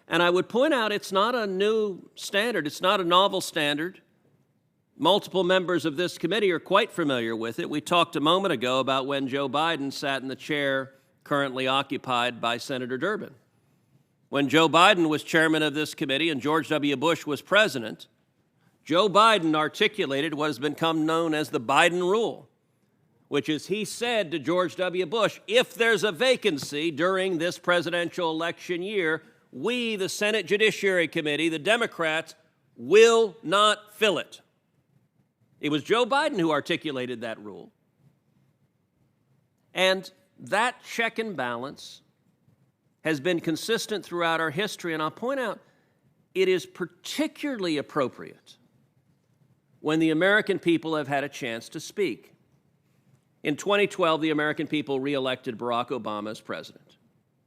And I would point out it's not a new standard. It's not a novel standard. Multiple members of this committee are quite familiar with it. We talked a moment ago about when Joe Biden sat in the chair currently occupied by Senator Durbin. When Joe Biden was chairman of this committee and George W. Bush was president, Joe Biden articulated what has become known as the Biden rule, which is he said to George W. Bush, if there's a vacancy during this presidential election year, we, the Senate Judiciary Committee, the Democrats, will not fill it. It was Joe Biden who articulated that rule. And that check and balance has been consistent throughout our history, and I'll point out it is particularly appropriate when the American people have had a chance to speak. In 2012, the American people reelected Barack Obama as president.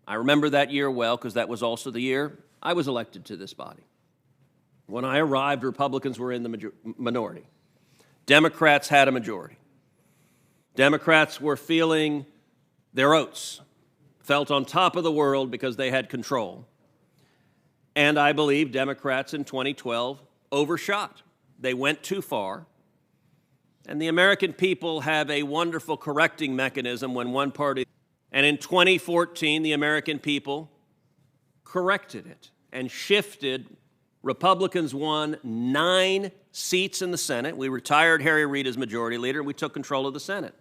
I remember that year well because that was also the year I was elected to this body. When I arrived, Republicans were in the minority. Democrats had a majority. Democrats were feeling their oats, felt on top of the world because they had control. And I believe Democrats in 2012 overshot. They went too far. And the American people have a wonderful correcting mechanism when one party. And in 2014, the American people corrected it and shifted. Republicans won 9 seats in the Senate. We retired Harry Reid as majority leader, and we took control of the Senate.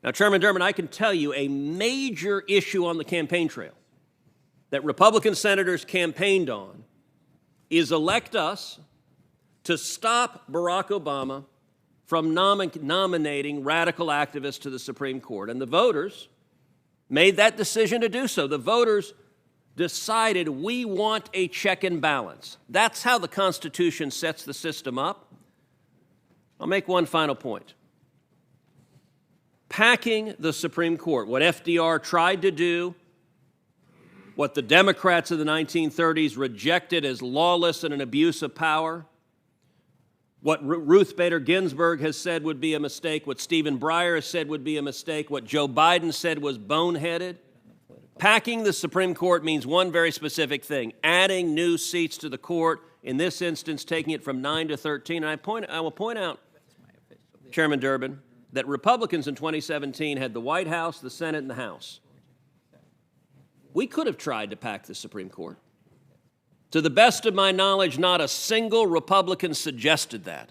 Now, Chairman Durbin, I can tell you a major issue on the campaign trail that Republican senators campaigned on is elect us to stop Barack Obama from nominating radical activists to the Supreme Court. And the voters made that decision to do so. The voters decided we want a check and balance. That's how the Constitution sets the system up. I'll make one final point. Packing the Supreme Court, what FDR tried to do, what the Democrats of the 1930s rejected as lawless and an abuse of power, what Ruth Bader Ginsburg has said would be a mistake, what Stephen Breyer has said would be a mistake, what Joe Biden said was boneheaded, Packing the Supreme Court means one very specific thing, adding new seats to the court, in this instance, taking it from 9 to 13. And I will point out, Chairman Durbin, that Republicans in 2017 had the White House, the Senate, and the House. We could have tried to pack the Supreme Court. To the best of my knowledge, not a single Republican suggested that.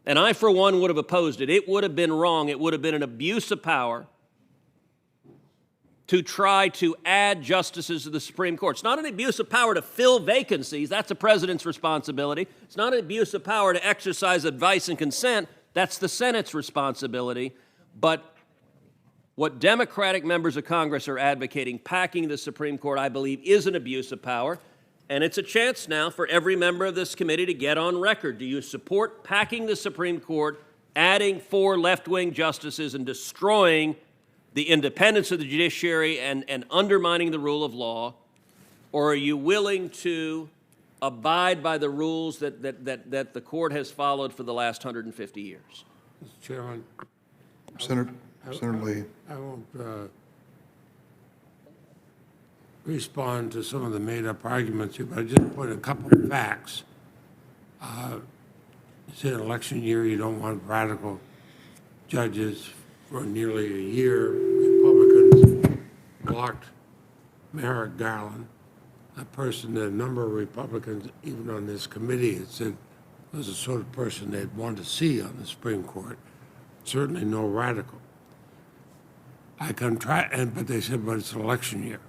And I, for one, would have opposed it. It would have been wrong. It would have been an abuse of power to try to add justices to the Supreme Court. It's not an abuse of power to fill vacancies. That's the president's responsibility. It's not an abuse of power to exercise advice and consent. That's the Senate's responsibility. But what Democratic members of Congress are advocating, packing the Supreme Court, I believe, is an abuse of power. And it's a chance now for every member of this committee to get on record. Do you support packing the Supreme Court, adding 4 left-wing justices, and destroying the independence of the judiciary and undermining the rule of law? Or are you willing to abide by the rules that the court has followed for the last 150 years? Mr. Chairman. Senator Lee. I won't respond to some of the made-up arguments here, but I just put a couple of facts. It's an election year. You don't want radical judges. For nearly a year, Republicans blocked Merrick Garland, a person that a number of Republicans, even on this committee, had said was the sort of person they'd want to see on the Supreme Court. Certainly no radical. But they said, but it's an election year.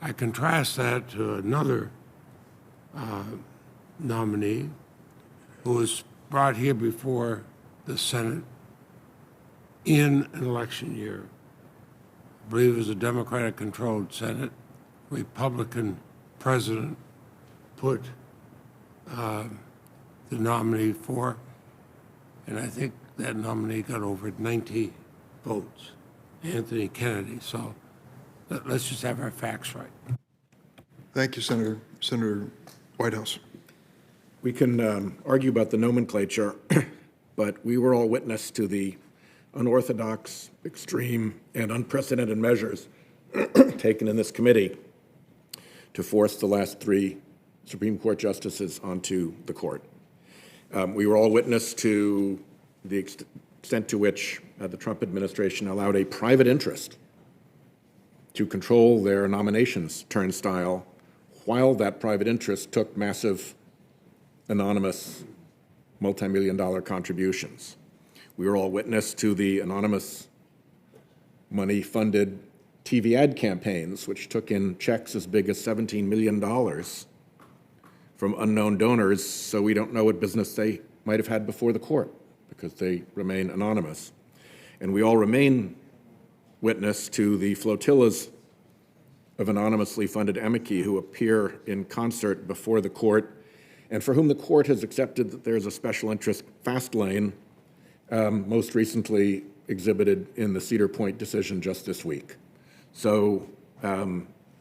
I contrast that to another nominee who was brought here before the Senate in an election year. I believe it was a Democratic-controlled Senate. Republican president put the nominee for, and I think that nominee got over 90 votes, Anthony Kennedy. So let's just have our facts right. Thank you, Senator. Senator Whitehouse. We can argue about the nomenclature, but we were all witness to the unorthodox, extreme, and unprecedented measures taken in this committee to force the last 3 Supreme Court justices onto the court. We were all witness to the extent to which the Trump administration allowed a private interest to control their nominations turnstile, while that private interest took massive, anonymous, multi-million-dollar contributions. We were all witness to the anonymous, money-funded TV ad campaigns, which took in checks as big as $17 million from unknown donors, so we don't know what business they might have had before the court, because they remain anonymous. And we all remain witness to the flotillas of anonymously funded amici who appear in concert before the court, and for whom the court has accepted that there's a special interest fast lane, most recently exhibited in the Cedar Point decision just this week. So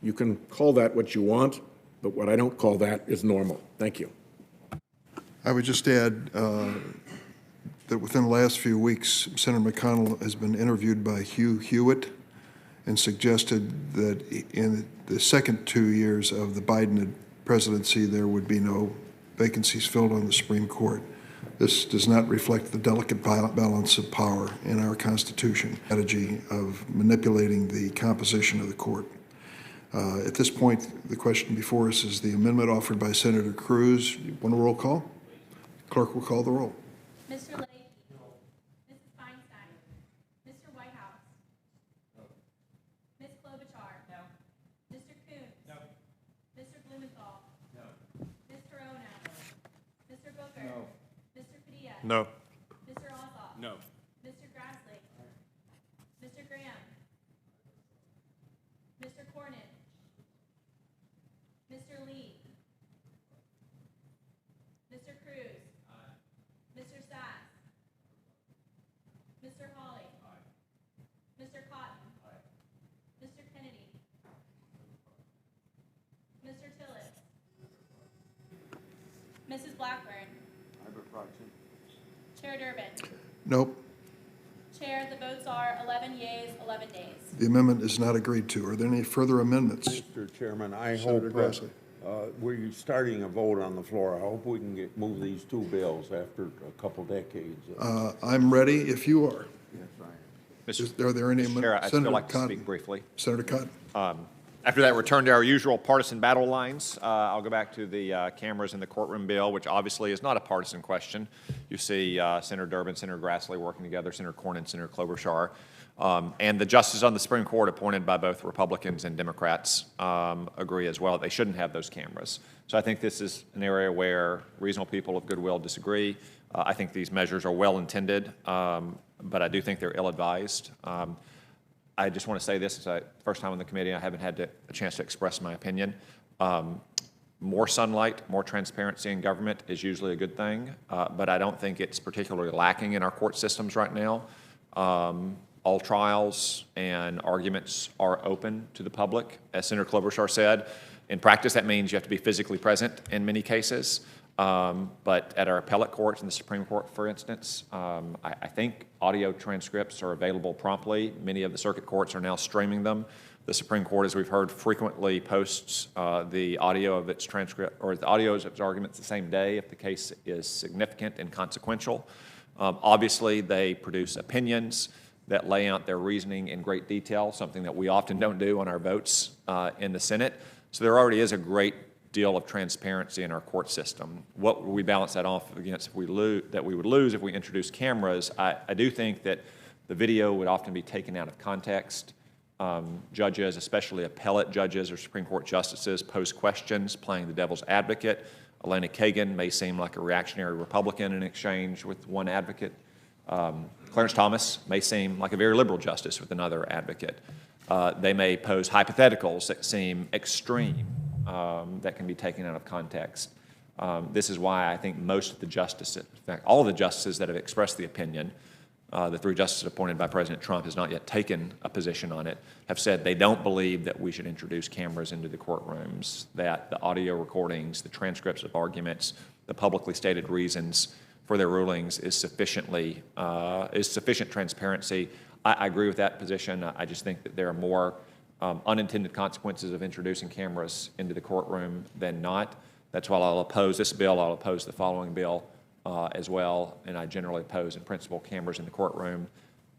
you can call that what you want, but what I don't call that is normal. Thank you. I would just add that within the last few weeks, Senator McConnell has been interviewed by Hugh Hewitt and suggested that in the second 2 years of the Biden presidency, there would be no vacancies filled on the Supreme Court. This does not reflect the delicate balance of power in our Constitution, strategy of manipulating the composition of the court. At this point, the question before us is the amendment offered by Senator Cruz. You want a roll call? Clerk will call the roll. Mr. Leahy? No. Mrs. Feinstein? Mr. Whitehouse? No. Ms. Klobuchar? No. Mr. Coons? No. Mr. Blumenthal? No. Mr. Ono? No. Mr. Booker? No. Mr. Padilla? No. Mr. Ossoff? No. Mr. Grassley? Mr. Graham? Mr. Cornyn? Mr. Lee? Mr. Cruz? Mr. Sass? Mr. Hawley? Mr. Cotton? Mr. Kennedy? Mr. Tillis? Mrs. Blackburn? Chair Durbin? Nope. Chair, the votes are 11 yeas, 11 nays. The amendment is not agreed to. Are there any further amendments? Mr. Chairman, I Senator hope, Grassley. we're starting a vote on the floor. I hope we can move these two bills after a couple decades. I'm ready if you are. Yes, I am. Are there any Mr. Chair, I'd still Senator like to Cotton. speak briefly. Senator Cotton. After that, return to our usual partisan battle lines. I'll go back to the cameras in the courtroom bill, which obviously is not a partisan question. You see Senator Durbin, Senator Grassley working together, Senator Cornyn, Senator Klobuchar, and the justices on the Supreme Court appointed by both Republicans and Democrats agree as well that they shouldn't have those cameras. So I think this is an area where reasonable people of goodwill disagree. I think these measures are well-intended, but I do think they're ill-advised. I just want to say this, it's first time on the committee, I haven't had a chance to express my opinion. More sunlight, more transparency in government is usually a good thing, but I don't think it's particularly lacking in our court systems right now. All trials and arguments are open to the public. As Senator Klobuchar said, in practice that means you have to be physically present in many cases. But at our appellate courts and the Supreme Court, for instance, I think audio transcripts are available promptly. Many of the circuit courts are now streaming them. The Supreme Court, as we've heard, frequently posts the audio of its transcript or the audio of its arguments the same day if the case is significant and consequential. Obviously, they produce opinions that lay out their reasoning in great detail, something that we often don't do on our votes in the Senate. So there already is a great deal of transparency in our court system. What would we balance that off against if we that we would lose if we introduce cameras? I do think that the video would often be taken out of context. Judges, especially appellate judges or Supreme Court justices, pose questions playing the devil's advocate. Elena Kagan may seem like a reactionary Republican in exchange with one advocate. Clarence Thomas may seem like a very liberal justice with another advocate. They may pose hypotheticals that seem extreme, that can be taken out of context. This is why I think most of the justices, in fact, all of the justices that have expressed the opinion, the 3 justices appointed by President Trump has not yet taken a position on it, have said they don't believe that we should introduce cameras into the courtrooms, that the audio recordings, the transcripts of arguments, the publicly stated reasons for their rulings is sufficient transparency. I agree with that position. I just think that there are more unintended consequences of introducing cameras into the courtroom than not. That's why I'll oppose this bill. I'll oppose the following bill as well, and I generally oppose in principle cameras in the courtroom.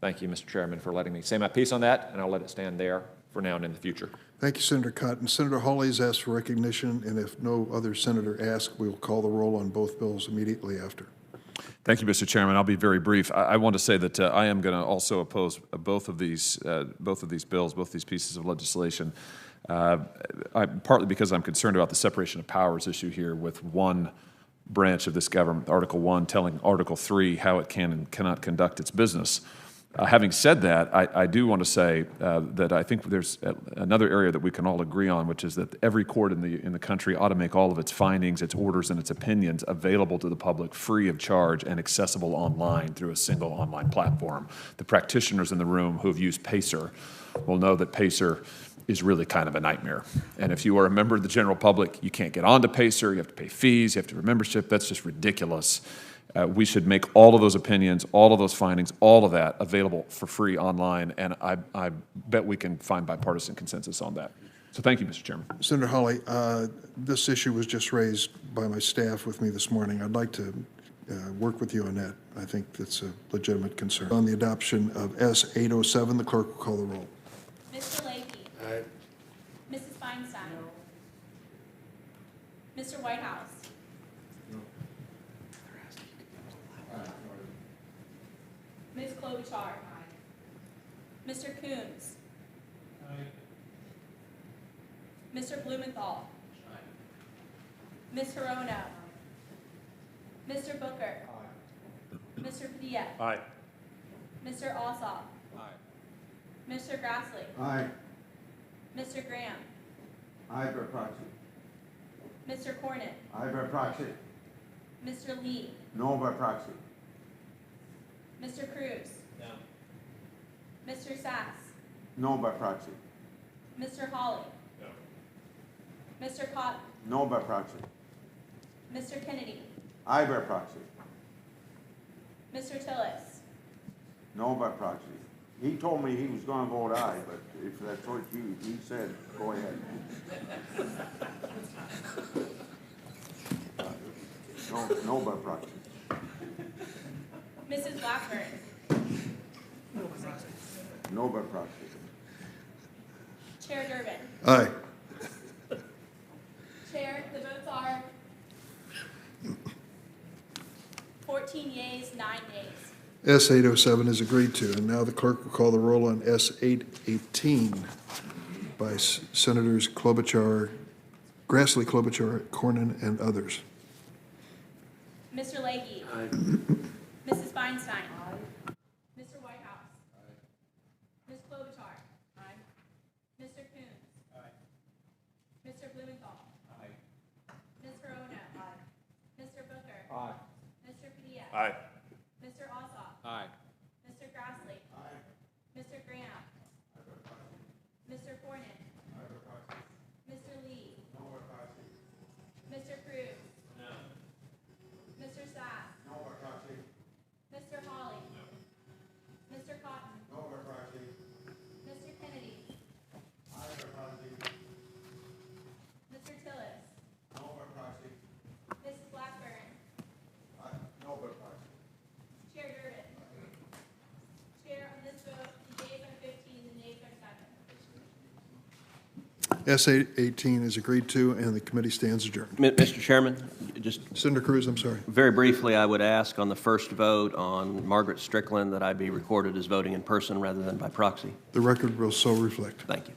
Thank you, Mr. Chairman, for letting me say my piece on that, and I'll let it stand there for now and in the future. Thank you, Senator Cotton. Senator Hawley has asked for recognition, and if no other senator asks, we will call the roll on both bills immediately after. Thank you, Mr. Chairman. I'll be very brief. I want to say that I am going to also oppose both of these bills, both these pieces of legislation, partly because I'm concerned about the separation of powers issue here with one branch of this government, Article 1, telling Article 3 how it can and cannot conduct its business. Having said that, I do want to say that I think there's another area that we can all agree on, which is that every court in the country ought to make all of its findings, its orders, and its opinions available to the public free of charge and accessible online through a single online platform. The practitioners in the room who have used PACER will know that PACER is really kind of a nightmare. And if you are a member of the general public, you can't get onto PACER, you have to pay fees, you have to have membership. That's just ridiculous. We should make all of those opinions, all of those findings, all of that available for free online, and I bet we can find bipartisan consensus on that. So thank you, Mr. Chairman. Senator Hawley, this issue was just raised by my staff with me this morning. I'd like to work with you on that. I think that's a legitimate concern. On the adoption of S. 807, the clerk will call the roll. Mr. Leahy. Aye. Mrs. Feinstein. Mr. Whitehouse. Ms. Klobuchar. Mr. Coons. Mr. Blumenthal. Ms. Hirono. Mr. Booker. Mr. Padilla. Aye. Mr. Ossoff. Mr. Grassley. Aye. Mr. Graham. Aye by proxy. Mr. Cornyn. Aye by proxy. Mr. Lee. No by proxy. Mr. Cruz. No. Mr. Sass. No by proxy. Mr. Hawley. No. Mr. Cotton. No by proxy. Mr. Kennedy. Aye by proxy. Mr. Tillis. No by proxy. He told me he was gonna vote aye, but if that's what he said, go ahead. No by proxy. Mrs. Blackburn. No by proxy. Chair Durbin. Aye. Chair, the votes are 14 yeas, 9 nays. S 807 is agreed to, and now the clerk will call the roll on S 818 by Senators Klobuchar, Grassley, Klobuchar, Cornyn, and others. Mr. Leahy. Aye. Mrs. Feinstein. Aye. Mr. Whitehouse. Aye. Ms. Klobuchar. Aye. Mr. Coons. Aye. Mr. Blumenthal. Aye. Ms. Verona. Aye. Mr. Booker. Aye. Mr. Padilla. Aye. Mr. Ossoff. Aye. Mr. Grassley. Aye. Mr. Graham. Mr. Cornyn. Mr. Lee. Mr. Cruz. No. Mr. Sass. No by proxy. Mr. Hawley. No. Mr. Cotton. No by proxy. Mr. Kennedy. Aye by proxy. Mr. Tillis. No by proxy. Mrs. Blackburn. Aye. No by proxy. Chair Durbin. Chair, on this vote, the yeas are 15, the nays are 7. S 818 is agreed to, and the committee stands adjourned. Mr. Chairman, just Senator Cruz, I'm sorry. very briefly, I would ask on the first vote on Margaret Strickland that I be recorded as voting in person rather than by proxy. The record will so reflect. Thank you.